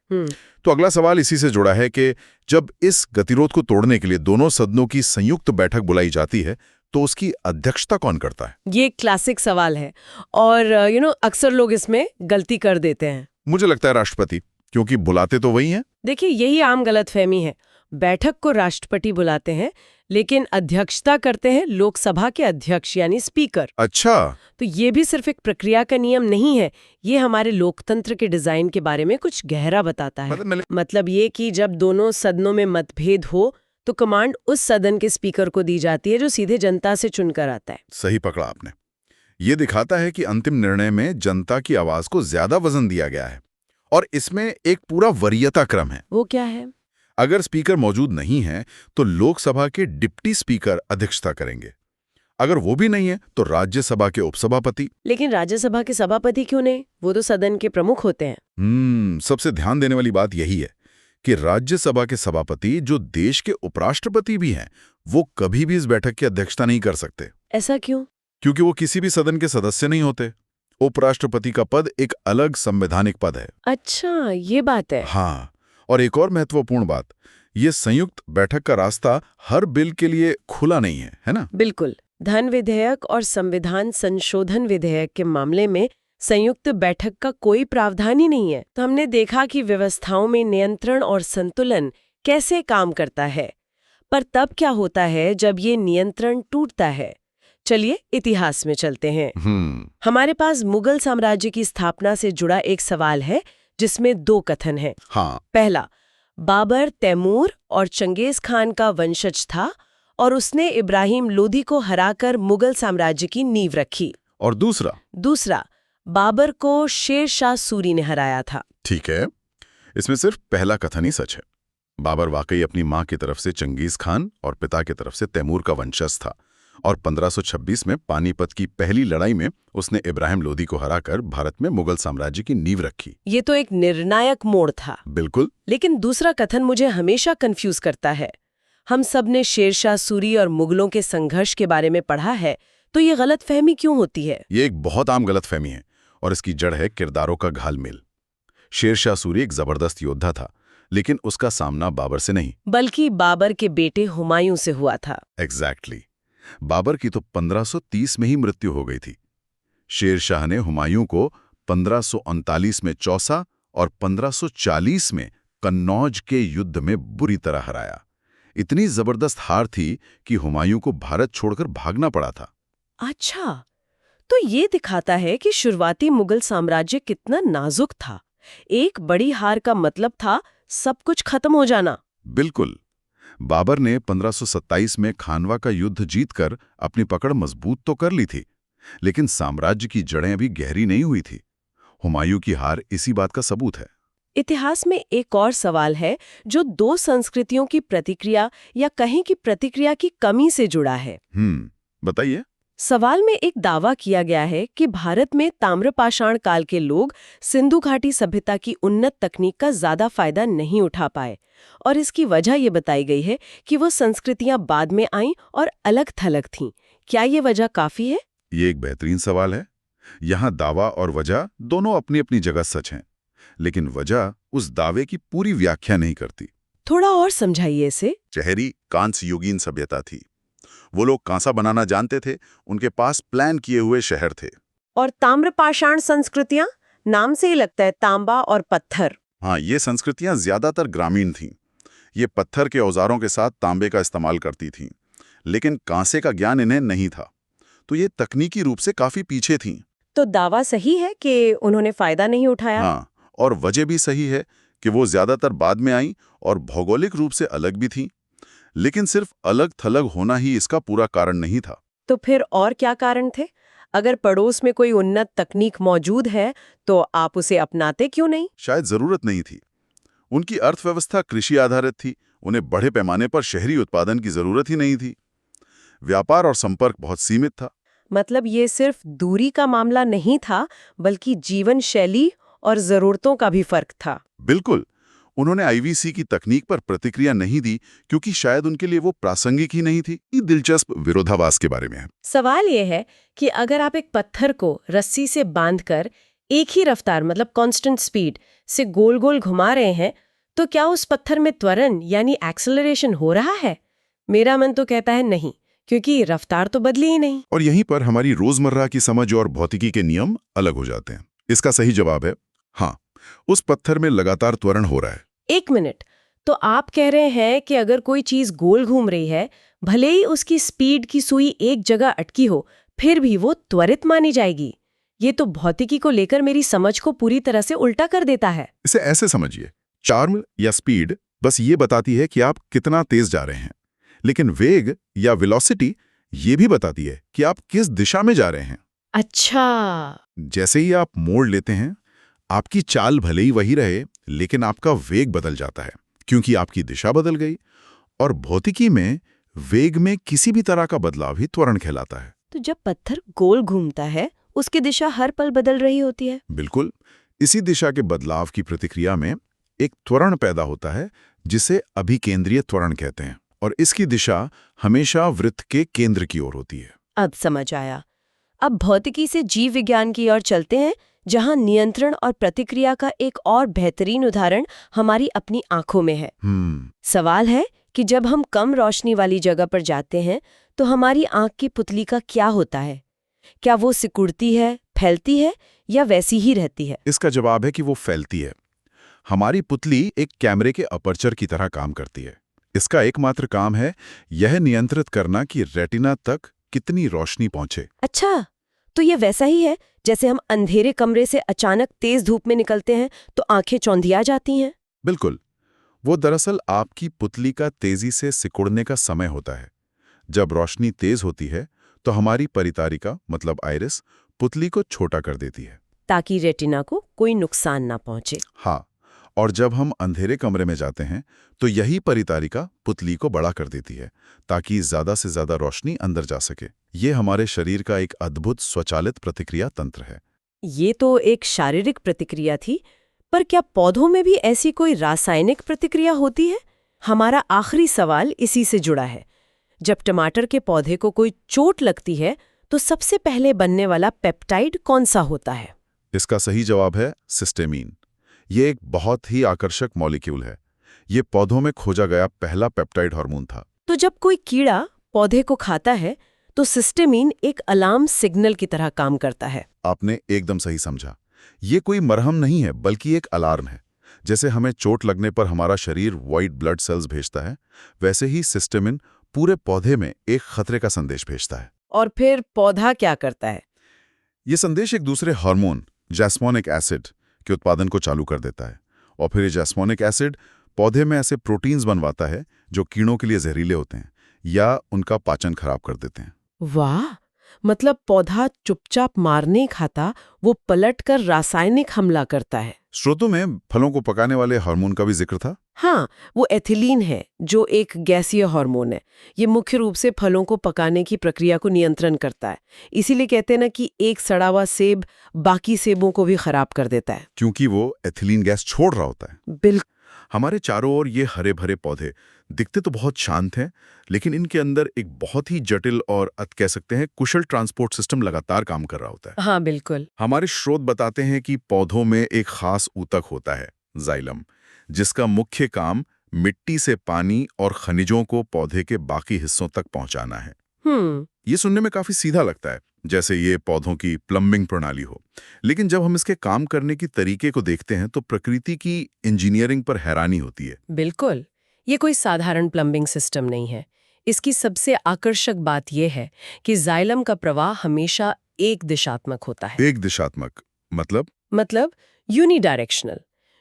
तो अगला सवाल इसी से जुड़ा है कि जब इस गतिरोध को तोड़ने के लिए दोनों सदनों की संयुक्त बैठक बुलाई जाती है, तो उसकी अध्यक्षता कौन करता है? ये एक क्लासिक सवाल है और अक्सर लोग इसमें गलती कर देते हैं। मुझे लगता है राष्ट्रपति, क्योंकि बुलाते तो वही हैं। देखिए, यही आम गलतफहमी है। बैठक को राष्ट्रपति बुलाते हैं, लेकिन अध्यक्षता करते हैं लोकसभा के अध्यक्ष यानी स्पीकर। अच्छा, तो ये भी सिर्फ एक प्रक्रिया का नियम नहीं है, ये हमारे लोकतंत्र के डिजाइन के बारे में कुछ गहरा बताता है। मतलब ये कि जब दोनों सदनों में मतभेद हो, तो कमांड उस सदन के स्पीकर को दी जाती है जो सीधे जनता से चुनकर आता है। सही पकड़ा आपने। ये दिखाता है कि अंतिम निर्णय में जनता की आवाज को ज्यादा वजन दिया गया है। और इसमें एक पूरा वरीयता क्रम है। वो क्या है? अगर स्पीकर मौजूद नहीं है तो लोकसभा के डिप्टी स्पीकर अध्यक्षता करेंगे। अगर वो भी नहीं है तो राज्यसभा के उपसभापति। लेकिन राज्यसभा के सभापति क्यों नहीं? वो तो सदन के प्रमुख होते हैं। सबसे ध्यान देने वाली बात यही है कि राज्यसभा के सभापति, जो देश के उपराष्ट्रपति भी हैं, वो कभी भी इस बैठक की अध्यक्षता नहीं कर सकते। ऐसा क्यों? क्योंकि वो किसी भी सदन के सदस्य नहीं होते। उपराष्ट्रपति का पद एक अलग संवैधानिक पद है। अच्छा, ये बात है। हाँ, और एक और महत्वपूर्ण बात, ये संयुक्त बैठक का रास्ता हर बिल के लिए खुला नहीं है, है ना? बिल्कुल। धन विधेयक और संविधान संशोधन विधेयक के मामले में संयुक्त बैठक का कोई प्रावधान ही नहीं है। तो हमने देखा कि व्यवस्थाओं में नियंत्रण और संतुलन कैसे काम करता है। पर तब क्या होता है जब ये नियंत्रण टूटता है? चलिए इतिहास में चलते हैं। हमारे पास मुगल साम्राज्य की स्थापना से जुड़ा एक सवाल है जिसमें दो कथन हैं। हाँ। पहला, बाबर तैमूर और चंगेज खान का वंशज था और उसने इब्राहिम लोधी को हराकर मुगल साम्राज्य की नींव रखी। और दूसरा, बाबर को शेर शाह सूरी ने हराया था। ठीक है, इसमें सिर्फ पहला कथन ही सच है। बाबर वाकई अपनी मां की तरफ से चंगेज खान और पिता की तरफ से तैमूर का वंशज था और 1526 में पानीपत की पहली लड़ाई में उसने इब्राहिम लोधी को हराकर भारत में मुगल साम्राज्य की नींव रखी। ये तो एक निर्णायक मोड़ था। बिल्कुल। लेकिन दूसरा कथन मुझे हमेशा कंफ्यूज करता है। हम सब ने शेर शाह सूरी और मुगलों के संघर्ष के बारे में पढ़ा है, तो ये गलतफहमी क्यों होती है? ये एक बहुत आम गलतफहमी है और इसकी जड़ है किरदारों का घालमेल। शेर शाह सूरी एक जबरदस्त योद्धा था, लेकिन उसका सामना बाबर से नहीं, बल्कि बाबर के बेटे हुमायूं से हुआ था। एग्जैक्टली। बाबर की तो 1530 में ही मृत्यु हो गई थी। शेर शाह ने हुमायूं को 1539 में चौसा और 1540 में कन्नौज के युद्ध में बुरी तरह हराया। इतनी जबरदस्त हार थी कि हुमायूं को भारत छोड़कर भागना पड़ा था। अच्छा, तो ये दिखाता है कि शुरुआती मुगल साम्राज्य कितना नाजुक था। एक बड़ी हार का मतलब था सब कुछ खत्म हो जाना। बिल्कुल। बाबर ने 1527 में खानवा का युद्ध जीतकर अपनी पकड़ मजबूत तो कर ली थी, लेकिन साम्राज्य की जड़ें अभी गहरी नहीं हुई थी। हुमायूं की हार इसी बात का सबूत है। इतिहास में एक और सवाल है जो दो संस्कृतियों की प्रतिक्रिया या कहें कि प्रतिक्रिया की कमी से जुड़ा है। बताइए। सवाल में एक दावा किया गया है कि भारत में ताम्रपाषाण काल के लोग सिंधु घाटी सभ्यता की उन्नत तकनीक का ज्यादा फायदा नहीं उठा पाए और इसकी वजह ये बताई गई है कि वो संस्कृतियां बाद में आईं और अलग थलग थीं। क्या ये वजह काफी है? ये एक बेहतरीन सवाल है। यहाँ दावा और वजह दोनों अपनी अपनी जगह सच हैं, लेकिन वजह उस दावे की पूरी व्याख्या नहीं करती। थोड़ा और समझाइए इसे। शहरी कांस्य युगीन सभ्यता थी। वो लोग कांसा बनाना जानते थे, उनके पास प्लान किए हुए शहर थे। और ताम्रपाषाण संस्कृतियां, नाम से ही लगता है तांबा और पत्थर। हाँ, ये संस्कृतियां ज्यादातर ग्रामीण थीं। ये पत्थर के औजारों के साथ तांबे का इस्तेमाल करती थीं, लेकिन कांसे का ज्ञान इन्हें नहीं था, तो ये तकनीकी रूप से काफी पीछे थीं। तो दावा सही है कि उन्होंने फायदा नहीं उठाया? हाँ, और वजह भी सही है कि वो ज्यादातर बाद में आई और भौगोलिक रूप से अलग भी थीं। लेकिन सिर्फ अलग-थलग होना ही इसका पूरा कारण नहीं था। तो फिर और क्या कारण थे? अगर पड़ोस में कोई उन्नत तकनीक मौजूद है तो आप उसे अपनाते क्यों नहीं? शायद जरूरत नहीं थी। उनकी अर्थव्यवस्था कृषि आधारित थी, उन्हें बड़े पैमाने पर शहरी उत्पादन की जरूरत ही नहीं थी। व्यापार और संपर्क बहुत सीमित था। मतलब ये सिर्फ दूरी का मामला नहीं था, बल्कि जीवन शैली और जरूरतों का भी फर्क था। बिल्कुल। उन्होंने आईवीसी की तकनीक पर प्रतिक्रिया नहीं दी क्योंकि शायद उनके लिए वो प्रासंगिक ही नहीं थी। ये दिलचस्प विरोधाभास के बारे में है। सवाल ये है कि अगर आप एक पत्थर को रस्सी से बांधकर एक ही रफ्तार मतलब कांस्टेंट स्पीड से गोल गोल घुमा रहे हैं, तो क्या उस पत्थर में त्वरण यानी एक्सेलरेशन हो रहा है? मेरा मन तो कहता है नहीं, क्योंकि रफ्तार तो बदली ही नहीं। और यहीं पर हमारी रोजमर्रा की समझ और भौतिकी के नियम अलग हो जाते हैं। इसका सही जवाब है हाँ, उस पत्थर में लगातार त्वरण हो रहा है। एक मिनट, तो आप कह रहे हैं कि अगर कोई चीज गोल घूम रही है, भले ही उसकी स्पीड की सुई एक जगह अटकी हो, फिर भी वो त्वरित मानी जाएगी? ये तो भौतिकी को लेकर मेरी समझ को पूरी तरह से उल्टा कर देता है। इसे ऐसे समझिए, चार्म या स्पीड बस ये बताती है कि आप कितना तेज जा रहे हैं, लेकिन वेग या वेलोसिटी ये भी बताती है कि आप किस दिशा में जा रहे हैं। अच्छा। जैसे ही आप मोड़ लेते हैं, आपकी चाल भले ही वही रहे, लेकिन आपका वेग बदल जाता है क्योंकि आपकी दिशा बदल गई। और भौतिकी में वेग में किसी भी तरह का बदलाव ही त्वरण कहलाता है। तो जब पत्थर गोल घूमता है, उसकी दिशा हर पल बदल रही होती है? बिल्कुल। इसी दिशा के बदलाव की प्रतिक्रिया में एक त्वरण पैदा होता है जिसे अभिकेंद्रीय त्वरण कहते हैं, और इसकी दिशा हमेशा वृत्त के केंद्र की ओर होती है। अब समझ आया। अब भौतिकी से जीव विज्ञान की ओर चलते हैं, जहां नियंत्रण और प्रतिक्रिया का एक और बेहतरीन उदाहरण हमारी अपनी आंखों में है। सवाल है कि जब हम कम रोशनी वाली जगह पर जाते हैं तो हमारी आंख की पुतली का क्या होता है? क्या वो सिकुड़ती है, फैलती है, या वैसी ही रहती है? इसका जवाब है कि वो फैलती है। हमारी पुतली एक कैमरे के अपर्चर की तरह काम करती है। इसका एकमात्र काम है यह नियंत्रित करना कि रेटिना तक कितनी रोशनी पहुंचे। अच्छा, तो ये वैसा ही है जैसे हम अंधेरे कमरे से अचानक तेज धूप में निकलते हैं तो आंखें चौंधिया जाती हैं। बिल्कुल। वो दरअसल आपकी पुतली का तेजी से सिकुड़ने का समय होता है। जब रोशनी तेज होती है तो हमारी परितारिका मतलब आइरिस पुतली को छोटा कर देती है ताकि रेटिना को कोई नुकसान ना पहुंचे। हाँ, और जब हम अंधेरे कमरे में जाते हैं तो यही परितारिका पुतली को बड़ा कर देती है ताकि ज्यादा से ज्यादा रोशनी अंदर जा सके। ये हमारे शरीर का एक अद्भुत स्वचालित प्रतिक्रिया तंत्र है। ये तो एक शारीरिक प्रतिक्रिया थी, पर क्या पौधों में भी ऐसी कोई रासायनिक प्रतिक्रिया होती है? हमारा आखिरी सवाल इसी से जुड़ा है। जब टमाटर के पौधे को कोई चोट लगती है तो सबसे पहले बनने वाला पेप्टाइड कौन सा होता है? इसका सही जवाब है सिस्टेमीन। ये एक बहुत ही आकर्षक मॉलिक्यूल है। ये पौधों में खोजा गया पहला पेप्टाइड हार्मोन था। तो जब कोई कीड़ा पौधे को खाता है तो सिस्टेमीन एक अलार्म सिग्नल की तरह काम करता है। आपने एकदम सही समझा। ये कोई मरहम नहीं है, बल्कि एक अलार्म है। जैसे हमें चोट लगने पर हमारा शरीर व्हाइट ब्लड सेल्स भेजता है, वैसे ही सिस्टेमिन पूरे पौधे में एक खतरे का संदेश भेजता है। और फिर पौधा क्या करता है? ये संदेश एक दूसरे हार्मोन जैस्मोनिक एसिड के उत्पादन को चालू कर देता है, और फिर ये जैस्मोनिक एसिड पौधे में ऐसे प्रोटीन्स बनवाता है जो कीड़ों के लिए जहरीले होते हैं या उनका पाचन खराब कर देते हैं। वाह, मतलब पौधा चुपचाप मार नहीं खाता, वो पलटकर रासायनिक हमला करता है। स्रोतों में फलों को पकाने वाले हार्मोन का भी जिक्र था। हाँ, वो एथिलीन है जो एक गैसीय हार्मोन है। ये मुख्य रूप से फलों को पकाने की प्रक्रिया को नियंत्रण करता है। इसीलिए कहते हैं ना कि एक सड़ा हुआ सेब बाकी सेबों को भी खराब कर देता है, क्योंकि वो एथिलीन गैस छोड़ रहा होता है। बिल्कुल। हमारे चारों ओर ये हरे भरे पौधे दिखते तो बहुत शांत हैं, लेकिन इनके अंदर एक बहुत ही जटिल और कह सकते हैं कुशल ट्रांसपोर्ट सिस्टम लगातार काम कर रहा होता है। हाँ बिल्कुल। हमारे स्रोत बताते हैं कि पौधों में एक खास ऊतक होता है, जाइलम, जिसका मुख्य काम मिट्टी से पानी और खनिजों को पौधे के बाकी हिस्सों तक पहुंचाना है। ये सुनने में काफी सीधा लगता है, जैसे ये पौधों की प्लम्बिंग प्रणाली हो। लेकिन जब हम इसके काम करने की तरीके को देखते हैं तो प्रकृति की इंजीनियरिंग पर हैरानी होती है। बिल्कुल, ये कोई साधारण प्लम्बिंग सिस्टम नहीं है। इसकी सबसे आकर्षक बात यह है कि जाइलम का प्रवाह हमेशा एक दिशात्मक होता है। एक दिशात्मक मतलब यूनिडायरेक्शनल,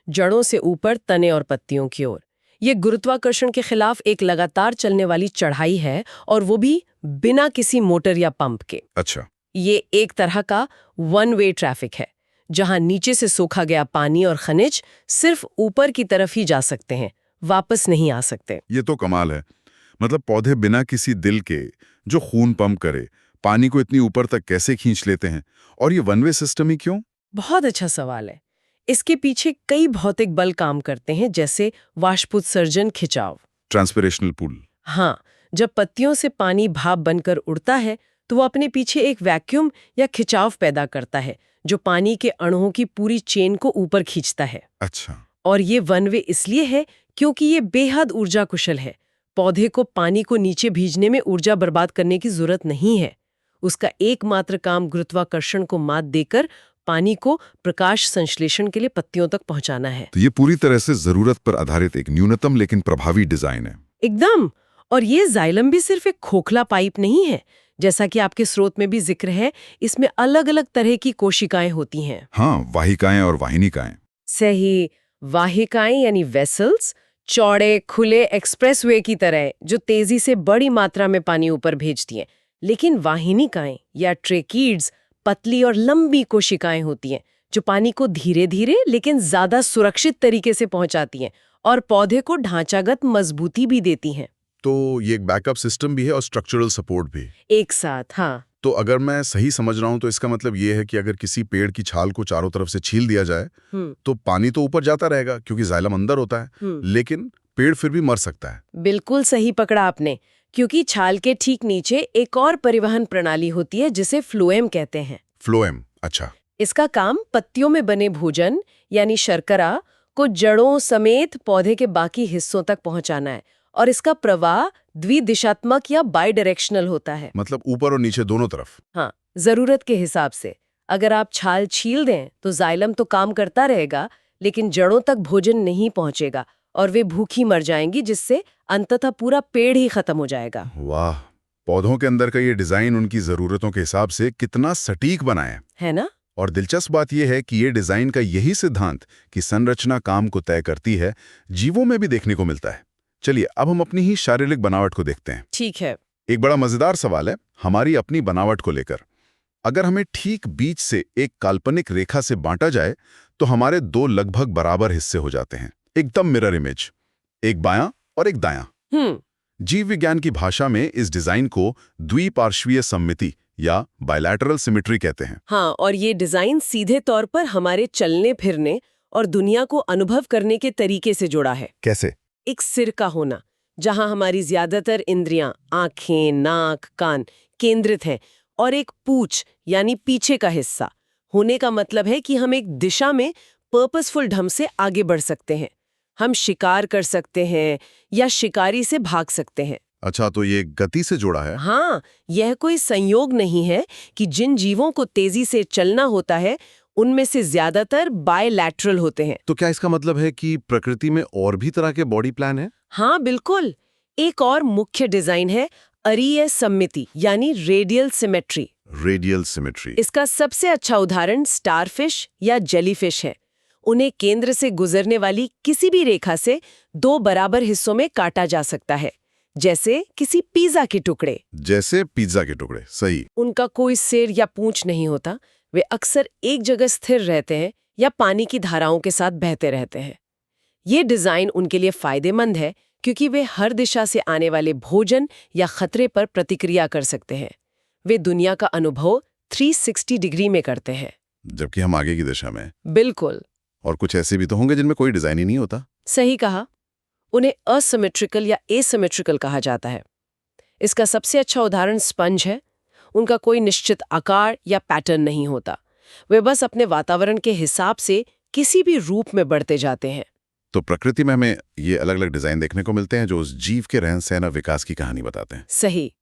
जड़ों से ऊपर तने और पत्तियों की ओर। ये गुरुत्वाकर्षण के खिलाफ एक लगातार चलने वाली चढ़ाई है, और वो भी बिना किसी मोटर या पंप के। अच्छा। ये एक तरह का वन वे ट्रैफिक है, जहां नीचे से सोखा गया पानी और खनिज सिर्फ ऊपर की तरफ ही जा सकते हैं, वापस नहीं आ सकते। ये तो कमाल है। मतलब पौधे बिना किसी दिल के, जो खून पंप करे, पानी को इतनी ऊपर तक कैसे खींच लेते हैं? और ये वन वे सिस्टम ही क्यों? बहुत अच्छा सवाल है। इसके पीछे कई भौतिक बल काम करते हैं, जैसे वाष्पोत्सर्जन, खिंचाव। ट्रांसपिरेशनल पूल। हाँ, जब पत्तियों से पानी भाप बनकर उड़ता है तो वो अपने पीछे एक वैक्यूम या खिंचाव पैदा करता है, जो पानी के अणुओं की पूरी चेन को ऊपर खींचता है। अच्छा। और ये वन वे इसलिए है क्योंकि ये बेहद ऊर्जा कुशल है। पौधे को पानी को नीचे भेजने में ऊर्जा बर्बाद करने की जरूरत नहीं है। उसका एकमात्र काम गुरुत्वाकर्षण को मात देकर पानी को प्रकाश संश्लेषण के लिए पत्तियों तक पहुंचाना है। तो ये पूरी तरह से जरूरत पर आधारित एक न्यूनतम लेकिन प्रभावी डिजाइन है। एकदम। और ये जाइलम भी सिर्फ एक खोखला पाइप नहीं है। जैसा कि आपके स्रोत में भी जिक्र है, इसमें अलग अलग तरह की कोशिकाएं होती हैं। हाँ, वाहिकाएं और वाहिनिकाएं। सही। वाहिकाएं यानी वेसल्स, चौड़े खुले एक्सप्रेसवे की तरह, जो तेजी से बड़ी मात्रा में पानी ऊपर भेजती हैं। लेकिन वाहिनिकाएं या ट्रेकीड्स पतली और लंबी कोशिकाएं होती हैं, जो पानी को धीरे धीरे लेकिन ज्यादा सुरक्षित तरीके से पहुंचाती हैं और पौधे को ढांचागत मजबूती भी देती हैं। तो ये एक बैकअप सिस्टम भी है और स्ट्रक्चरल सपोर्ट भी एक साथ। हाँ। तो अगर मैं सही समझ रहा हूं तो इसका मतलब ये है कि अगर किसी पेड़ की छाल को चारों तरफ से छील दिया जाए तो पानी तो ऊपर जाता रहेगा क्योंकि जाइलम अंदर होता है, लेकिन पेड़ फिर भी मर सकता है। बिल्कुल सही पकड़ा आपने, क्योंकि छाल के ठीक नीचे एक और परिवहन प्रणाली होती है जिसे फ्लोएम कहते हैं। फ्लोएम, अच्छा। इसका काम पत्तियों में बने भोजन यानी शर्करा को जड़ों समेत पौधे के बाकी हिस्सों तक पहुंचाना है, और इसका प्रवाह द्विदिशात्मक या बाई डायरेक्शनल होता है। मतलब ऊपर और नीचे दोनों तरफ। हाँ, जरूरत के हिसाब से। अगर आप छाल छील दें तो जाइलम तो काम करता रहेगा, लेकिन जड़ों तक भोजन नहीं पहुंचेगा और वे भूखी मर जाएंगी, जिससे अंततः पूरा पेड़ ही खत्म हो जाएगा। वाह, पौधों के अंदर का ये डिजाइन उनकी जरूरतों के हिसाब से कितना सटीक बनाया है ना? और दिलचस्प बात यह है कि ये डिजाइन का यही सिद्धांत कि संरचना काम को तय करती है, जीवों में भी देखने को मिलता है। चलिए अब हम अपनी ही शारीरिक बनावट को देखते हैं। ठीक है। एक बड़ा मजेदार सवाल है हमारी अपनी बनावट को लेकर। अगर हमें ठीक बीच से एक काल्पनिक रेखा से बांटा जाए तो हमारे दो लगभग बराबर हिस्से हो जाते हैं, एकदम मिरर इमेज, एक बायां और एक दायां। जीव विज्ञान की भाषा में इस डिजाइन को द्विपार्श्वीय सममिति या बायलैटरल सिमेट्री कहते हैं। हाँ, और ये डिजाइन सीधे तौर पर हमारे चलने फिरने और दुनिया को अनुभव करने के तरीके से जुड़ा है। कैसे? एक सिर का होना, जहां हमारी ज्यादातर इंद्रियां, आंखें, नाक, कान केंद्रित हैं, और एक पूंछ यानी पीछे का हिस्सा होने का मतलब है कि हम एक दिशा में पर्पसफुल ढंग से आगे बढ़ सकते हैं। हम शिकार कर सकते हैं या शिकारी से भाग सकते हैं। अच्छा, तो ये गति से जुड़ा है? हाँ, यह कोई संयोग नहीं है कि जिन जीवों को तेजी से चलना होता है उनमें से ज्यादातर बायलैटरल होते हैं। तो क्या इसका मतलब है कि प्रकृति में और भी तरह के बॉडी प्लान है? हाँ बिल्कुल। एक और मुख्य डिजाइन है अरीय सममिति यानी रेडियल सिमेट्री। Radial symmetry. इसका सबसे अच्छा उदाहरण स्टारफिश या जेलीफिश है। उन्हें केंद्र से गुजरने वाली किसी भी रेखा से दो बराबर हिस्सों में काटा जा सकता है, जैसे किसी पिज्जा के टुकड़े। जैसे पिज्जा के टुकड़े, सही। उनका कोई सिर या पूंछ नहीं होता। वे अक्सर एक जगह स्थिर रहते हैं या पानी की धाराओं के साथ बहते रहते हैं। ये डिजाइन उनके लिए फायदेमंद है क्योंकि वे हर दिशा से आने वाले भोजन या खतरे पर प्रतिक्रिया कर सकते हैं। वे दुनिया का अनुभव 360 डिग्री में करते हैं, जबकि हम आगे की दिशा में। बिल्कुल। और कुछ ऐसे भी तो होंगे जिनमें कोई डिजाइन ही नहीं होता। सही कहा। उन्हें असिमेट्रिकल या एसिमेट्रिकल कहा जाता है। इसका सबसे अच्छा उदाहरण स्पंज है। उनका कोई निश्चित आकार या पैटर्न नहीं होता। वे बस अपने वातावरण के हिसाब से किसी भी रूप में बढ़ते जाते हैं। तो प्रकृति में हमें ये अलग अलग डिजाइन देखने को मिलते हैं जो उस जीव के रहन सहन और विकास की कहानी बताते हैं। सही।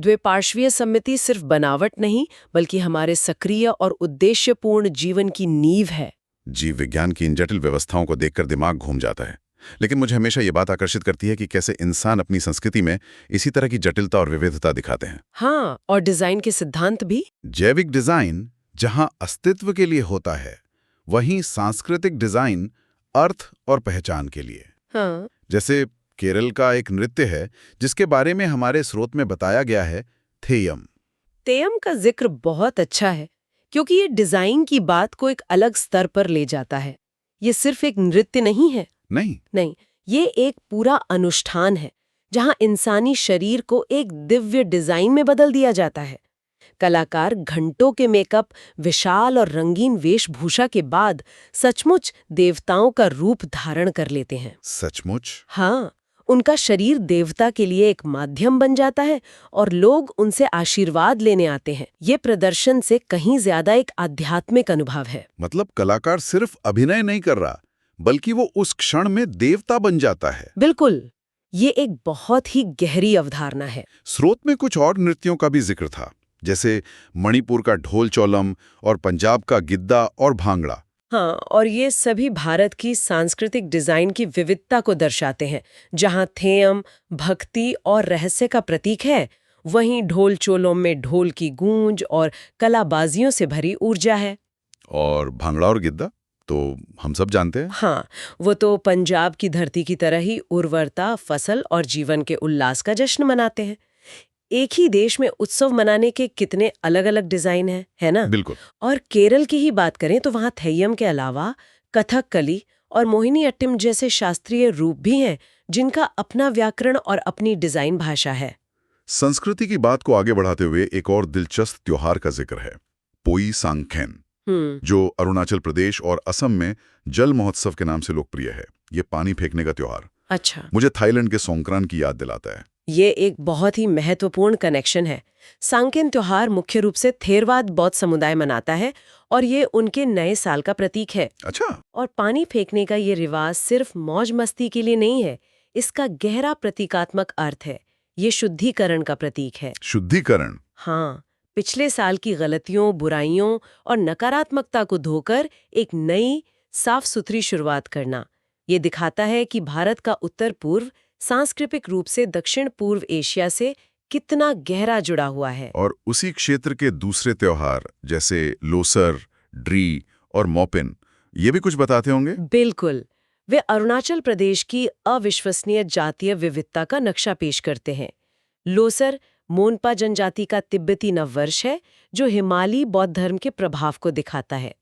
द्विपार्श्वीय सम्मिति सिर्फ बनावट नहीं बल्कि हमारे सक्रिय और उद्देश्यपूर्ण जीवन की नींव है। जी, विज्ञान की इन जटिल व्यवस्थाओं को देखकर दिमाग घूम जाता है। लेकिन मुझे हमेशा ये बात आकर्षित करती है कि कैसे इंसान अपनी संस्कृति में इसी तरह की जटिलता और विविधता दिखाते हैं। हाँ, और डिजाइन के सिद्धांत भी। जैविक डिजाइन जहां अस्तित्व के लिए होता है, वहीं सांस्कृतिक डिजाइन अर्थ और पहचान के लिए। हाँ, जैसे केरल का एक नृत्य है जिसके बारे में हमारे स्रोत में बताया गया है, थेयम। तेयम का जिक्र बहुत अच्छा है क्योंकि ये डिजाइन की बात को एक अलग स्तर पर ले जाता है। ये सिर्फ एक नृत्य नहीं है। नहीं, ये एक पूरा अनुष्ठान है जहां इंसानी शरीर को एक दिव्य डिजाइन में बदल दिया जाता है। कलाकार घंटों के मेकअप, विशाल और रंगीन वेशभूषा के बाद सचमुच देवताओं का रूप धारण कर लेते हैं। सचमुच? हाँ, उनका शरीर देवता के लिए एक माध्यम बन जाता है और लोग उनसे आशीर्वाद लेने आते हैं। ये प्रदर्शन से कहीं ज्यादा एक आध्यात्मिक अनुभव है। मतलब कलाकार सिर्फ अभिनय नहीं कर रहा, बल्कि वो उस क्षण में देवता बन जाता है। बिल्कुल, ये एक बहुत ही गहरी अवधारणा है। स्रोत में कुछ और नृत्यों का भी जिक्र था, जैसे मणिपुर का ढोल चौलम और पंजाब का गिद्दा और भांगड़ा। हाँ, और ये सभी भारत की सांस्कृतिक डिजाइन की विविधता को दर्शाते हैं। जहाँ थेयम भक्ति और रहस्य का प्रतीक है, वहीं ढोल चोलों में ढोल की गूंज और कलाबाजियों से भरी ऊर्जा है। और भांगड़ा और गिद्दा तो हम सब जानते हैं। हाँ, वो तो पंजाब की धरती की तरह ही उर्वरता, फसल और जीवन के उल्लास का जश्न मनाते हैं। एक ही देश में उत्सव मनाने के कितने अलग अलग डिजाइन हैं, है ना? बिल्कुल। और केरल की ही बात करें तो वहाँ थेयम के अलावा कथकली और मोहिनी अट्टम जैसे शास्त्रीय रूप भी हैं, जिनका अपना व्याकरण और अपनी डिजाइन भाषा है। संस्कृति की बात को आगे बढ़ाते हुए एक और दिलचस्प त्योहार का जिक्र है, पोई सांगखेन, जो अरुणाचल प्रदेश और असम में जल महोत्सव के नाम से लोकप्रिय है। ये पानी फेंकने का त्योहार अच्छा, मुझे थाईलैंड के सोंक्रान की याद दिलाता है। ये एक बहुत ही महत्वपूर्ण कनेक्शन है। सांकेन त्योहार मुख्य रूप से थेरवाद बौद्ध समुदाय मनाता है और ये उनके नए साल का प्रतीक है। अच्छा। और पानी फेंकने का ये रिवाज सिर्फ मौज मस्ती के लिए नहीं है, इसका गहरा प्रतीकात्मक अर्थ है। ये शुद्धिकरण का प्रतीक है। शुद्धिकरण? हाँ, पिछले साल की गलतियों, बुराइयों और नकारात्मकता को धोकर एक नई साफ सुथरी शुरुआत करना। ये दिखाता है कि भारत का उत्तर पूर्व सांस्कृतिक रूप से दक्षिण पूर्व एशिया से कितना गहरा जुड़ा हुआ है। और उसी क्षेत्र के दूसरे त्योहार जैसे लोसर, ड्री और मोपिन, ये भी कुछ बताते होंगे? बिल्कुल, वे अरुणाचल प्रदेश की अविश्वसनीय जातीय विविधता का नक्शा पेश करते हैं। लोसर मोनपा जनजाति का तिब्बती नववर्ष है, जो हिमालयी बौद्ध धर्म के प्रभाव को दिखाता है।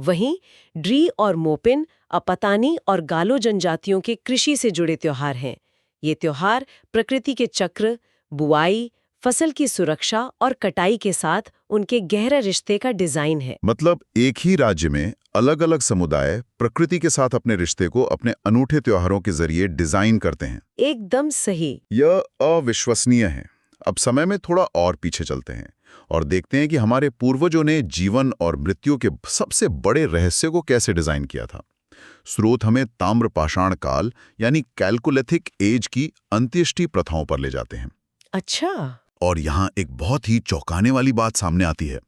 वहीं ड्री और मोपिन अपतानी और गालो जनजातियों के कृषि से जुड़े त्योहार हैं। ये त्योहार प्रकृति के चक्र, बुआई, फसल की सुरक्षा और कटाई के साथ उनके गहरे रिश्ते का डिजाइन है। मतलब एक ही राज्य में अलग अलग समुदाय प्रकृति के साथ अपने रिश्ते को अपने अनूठे त्योहारों के जरिए डिजाइन करते हैं। एकदम सही। यह अविश्वसनीय है। अब समय में थोड़ा और पीछे चलते हैं और देखते हैं कि हमारे पूर्वजों ने जीवन और मृत्यु के सबसे बड़े रहस्य को कैसे डिजाइन किया था। स्रोत हमें ताम्र पाषाण काल यानी कैलकुलेथिक एज की अंत्येष्टि प्रथाओं पर ले जाते हैं। अच्छा। और यहाँ एक बहुत ही चौंकाने वाली बात सामने आती है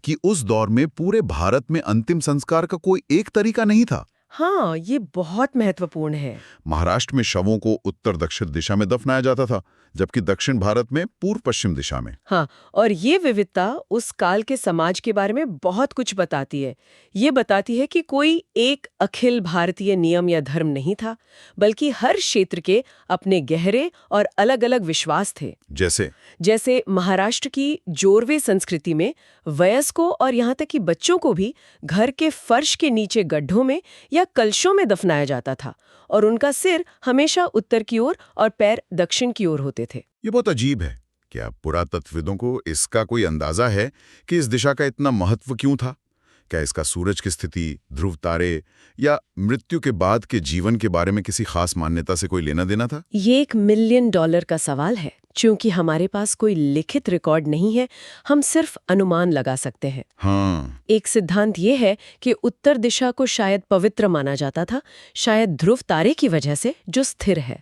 कि उस दौर में पूरे भारत में अंतिम संस्कार का कोई एक तरीका नहीं था। हाँ, ये बहुत महत्वपूर्ण है। महाराष्ट्र में शवों को उत्तर दक्षिण दिशा में दफनाया जाता था, जबकि दक्षिण भारत में पूर्व पश्चिम दिशा में। हाँ, और ये विविधता उस काल के समाज के बारे में बहुत कुछ बताती है। ये बताती है कि कोई एक अखिल भारतीय नियम या धर्म नहीं था, बल्कि हर क्षेत्र के अपने गहरे और अलग-अलग विश्वास थे। जैसे महाराष्ट्र की जोरवे संस्कृति में वयस्कों और यहाँ तक कि बच्चों को भी घर के फर्श के नीचे गड्ढों में या कलशों में दफनाया जाता था और उनका सिर हमेशा उत्तर की ओर और पैर दक्षिण की ओर होते थे। ये बहुत अजीब है। क्या पुरातत्वविदों को इसका कोई अंदाजा है कि इस दिशा का इतना महत्व क्यों था? क्या इसका सूरज की स्थिति, ध्रुव तारे या मृत्यु के बाद के जीवन के बारे में किसी खास मान्यता से कोई लेना देना था? ये $1 मिलियन का सवाल है। चूंकि हमारे पास कोई लिखित रिकॉर्ड नहीं है, हम सिर्फ अनुमान लगा सकते हैं। हाँ। एक सिद्धांत ये है कि उत्तर दिशा को शायद पवित्र माना जाता था, शायद ध्रुव तारे की वजह से, जो स्थिर है।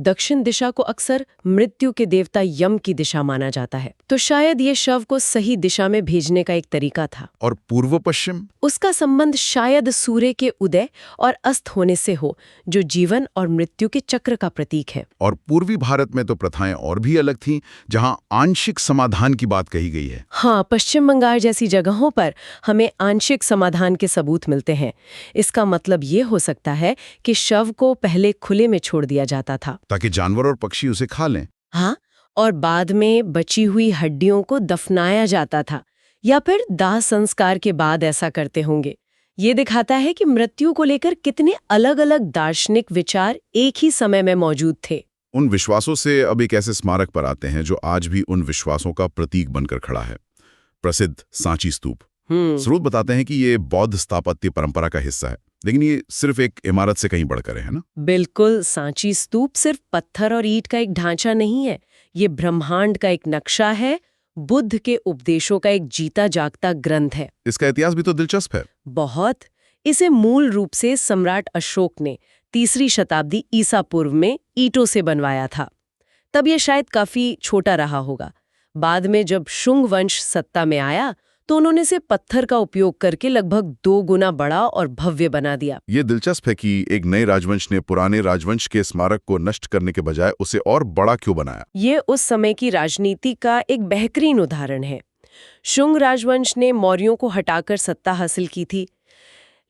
दक्षिण दिशा को अक्सर मृत्यु के देवता यम की दिशा माना जाता है, तो शायद ये शव को सही दिशा में भेजने का एक तरीका था। और पूर्व पश्चिम? उसका संबंध शायद सूर्य के उदय और अस्त होने से हो, जो जीवन और मृत्यु के चक्र का प्रतीक है। और पूर्वी भारत में तो प्रथाएं और भी अलग थीं, जहां आंशिक समाधान की बात कही गई है। हाँ, पश्चिम बंगाल जैसी जगहों पर हमें आंशिक समाधान के सबूत मिलते हैं। इसका मतलब ये हो सकता है कि शव को पहले खुले में छोड़ दिया जाता था ताकि जानवर और पक्षी उसे खा लें। हाँ, और बाद में बची हुई हड्डियों को दफनाया जाता था, या फिर दाह संस्कार के बाद ऐसा करते होंगे। ये दिखाता है कि मृत्यु को लेकर कितने अलग-अलग दार्शनिक विचार एक ही समय में मौजूद थे। उन विश्वासों से अब एक ऐसे स्मारक पर आते हैं जो आज भी उन विश्वासों का प्रतीक बनकर खड़ा है, प्रसिद्ध सांची स्तूप। स्रोत बताते हैं कि ये बौद्ध स्थापत्य परंपरा का हिस्सा है, लेकिन ये सिर्फ एक इमारत से कहीं बढ़कर है ना? बिल्कुल, सांची स्तूप सिर्फ पत्थर और ईंट का एक ढांचा नहीं है। ये ब्रह्मांड का एक नक्शा है, बुद्ध के उपदेशों का एक जीता जागता ग्रंथ है। इसका इतिहास भी तो दिलचस्प है। बहुत। इसे मूल रूप से सम्राट अशोक ने 3री शताब्दी ईसा पूर्व में ईंटों से बनवाया था। तब ये शायद काफी छोटा रहा होगा। बाद में जब शुंग वंश सत्ता में आया तो उन्होंने इसे पत्थर का उपयोग करके लगभग 2 गुना बड़ा और भव्य बना दिया। ये दिलचस्प है कि एक नए राजवंश ने पुराने राजवंश के स्मारक को नष्ट करने के बजाय उसे और बड़ा क्यों बनाया? ये उस समय की राजनीति का एक बेहतरीन उदाहरण है। शुंग राजवंश ने मौर्यों को हटाकर सत्ता हासिल की थी,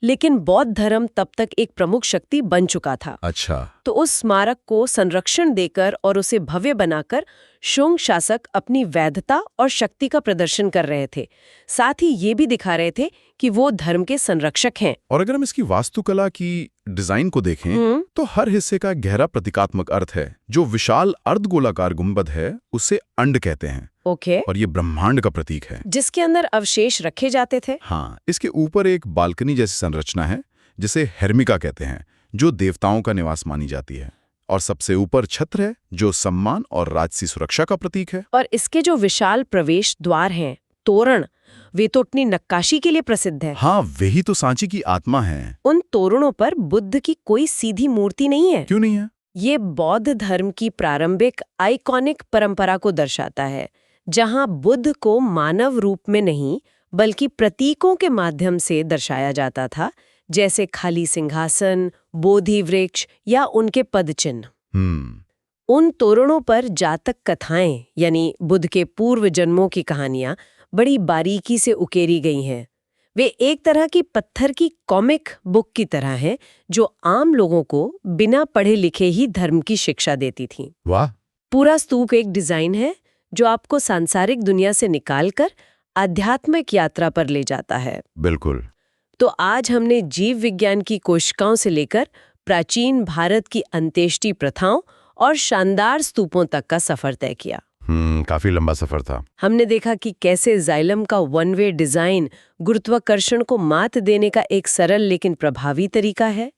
लेकिन बौद्ध धर्म तब तक एक प्रमुख शक्ति बन चुका था। अच्छा। तो उस स्मारक को संरक्षण देकर और उसे भव्य बनाकर शुंग शासक अपनी वैधता और शक्ति का प्रदर्शन कर रहे थे। साथ ही ये भी दिखा रहे थे कि वो धर्म के संरक्षक हैं। और अगर हम इसकी वास्तुकला की डिजाइन को देखें तो हर हिस्से का गहरा प्रतीकात्मक अर्थ है। जो विशाल अर्धगोलाकार गुंबद है उसे अंड कहते हैं। ओके। और ये ब्रह्मांड का प्रतीक है, जिसके अंदर अवशेष रखे जाते थे। हाँ, इसके ऊपर एक बालकनी जैसी संरचना है जिसे हेर्मिका कहते हैं, जो देवताओं का निवास मानी जाती है। और सबसे ऊपर छत्र है जो सम्मान और राजसी सुरक्षा का प्रतीक है। और इसके जो विशाल प्रवेश द्वार हैं, तोरण, वे तो अपनी नक्काशी के लिए प्रसिद्ध है। हाँ, वही तो सांची की आत्मा है। उन तोरणों पर बुद्ध की कोई सीधी मूर्ति नहीं है। क्यों नहीं है? ये बौद्ध धर्म की प्रारंभिक आइकॉनिक परंपरा को दर्शाता है, जहां बुद्ध को मानव रूप में नहीं बल्कि प्रतीकों के माध्यम से दर्शाया जाता था, जैसे खाली सिंहासन, बोधि वृक्ष या उनके पदचिन्ह। उन तोरणों पर जातक कथाएं यानी बुद्ध के पूर्व जन्मों की कहानियां बड़ी बारीकी से उकेरी गई हैं। वे एक तरह की पत्थर की कॉमिक बुक की तरह हैं, जो आम लोगों को बिना पढ़े लिखे ही धर्म की शिक्षा देती थीं। वाह! पूरा स्तूप एक डिजाइन है जो आपको सांसारिक दुनिया से निकालकर आध्यात्मिक यात्रा पर ले जाता है। बिल्कुल। तो आज हमने जीव विज्ञान की कोशिकाओं से लेकर प्राचीन भारत की अंत्येष्टि प्रथाओं और शानदार स्तूपों तक का सफर तय किया। काफी लंबा सफर था। हमने देखा कि कैसे जाइलम का वन वे डिजाइन गुरुत्वाकर्षण को मात देने का एक सरल लेकिन प्रभावी तरीका है,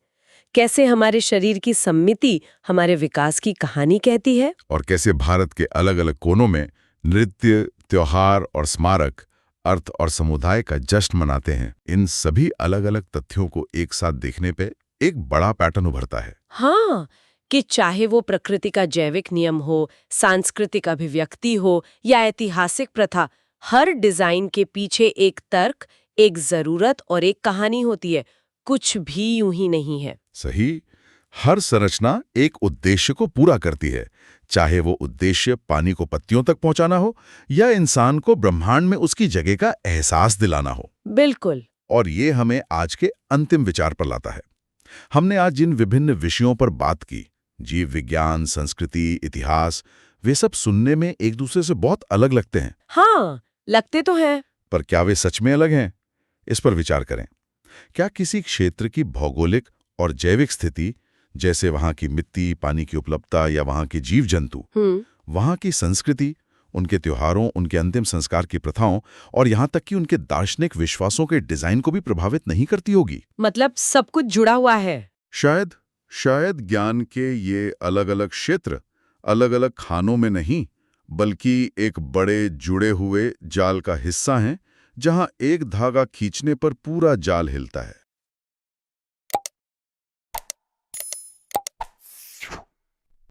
कैसे हमारे शरीर की सम्मिति हमारे विकास की कहानी कहती है, और कैसे भारत के अलग अलग कोनों में नृत्य, त्योहार और स्मारक अर्थ और समुदाय का जश्न मनाते हैं। इन सभी अलग अलग तथ्यों को एक साथ देखने पे एक बड़ा पैटर्न उभरता है। हाँ, कि चाहे वो प्रकृति का जैविक नियम हो, सांस्कृतिक अभिव्यक्ति हो या ऐतिहासिक प्रथा, हर डिजाइन के पीछे एक तर्क, एक जरूरत और एक कहानी होती है। कुछ भी यूं ही नहीं है। सही। हर संरचना एक उद्देश्य को पूरा करती है, चाहे वो उद्देश्य पानी को पत्तियों तक पहुंचाना हो या इंसान को ब्रह्मांड में उसकी जगह का एहसास दिलाना हो। बिल्कुल। और ये हमें आज के अंतिम विचार पर लाता है। हमने आज जिन विभिन्न विषयों पर बात की, जीव विज्ञान, संस्कृति, इतिहास, वे सब सुनने में एक दूसरे से बहुत अलग लगते हैं। हाँ, लगते तो हैं। पर क्या वे सच में अलग हैं? इस पर विचार करें। क्या किसी क्षेत्र की भौगोलिक और जैविक स्थिति, जैसे वहां की मिट्टी, पानी की उपलब्धता या वहां के जीव जंतु, वहां की संस्कृति, उनके त्योहारों, उनके अंतिम संस्कार की प्रथाओं और यहां तक कि उनके दार्शनिक विश्वासों के डिजाइन को भी प्रभावित नहीं करती होगी? मतलब सब कुछ जुड़ा हुआ है। शायद ज्ञान के ये अलग अलग क्षेत्र अलग अलग खानों में नहीं, बल्कि एक बड़े जुड़े हुए जाल का हिस्सा हैं, जहां एक धागा खींचने पर पूरा जाल हिलता है।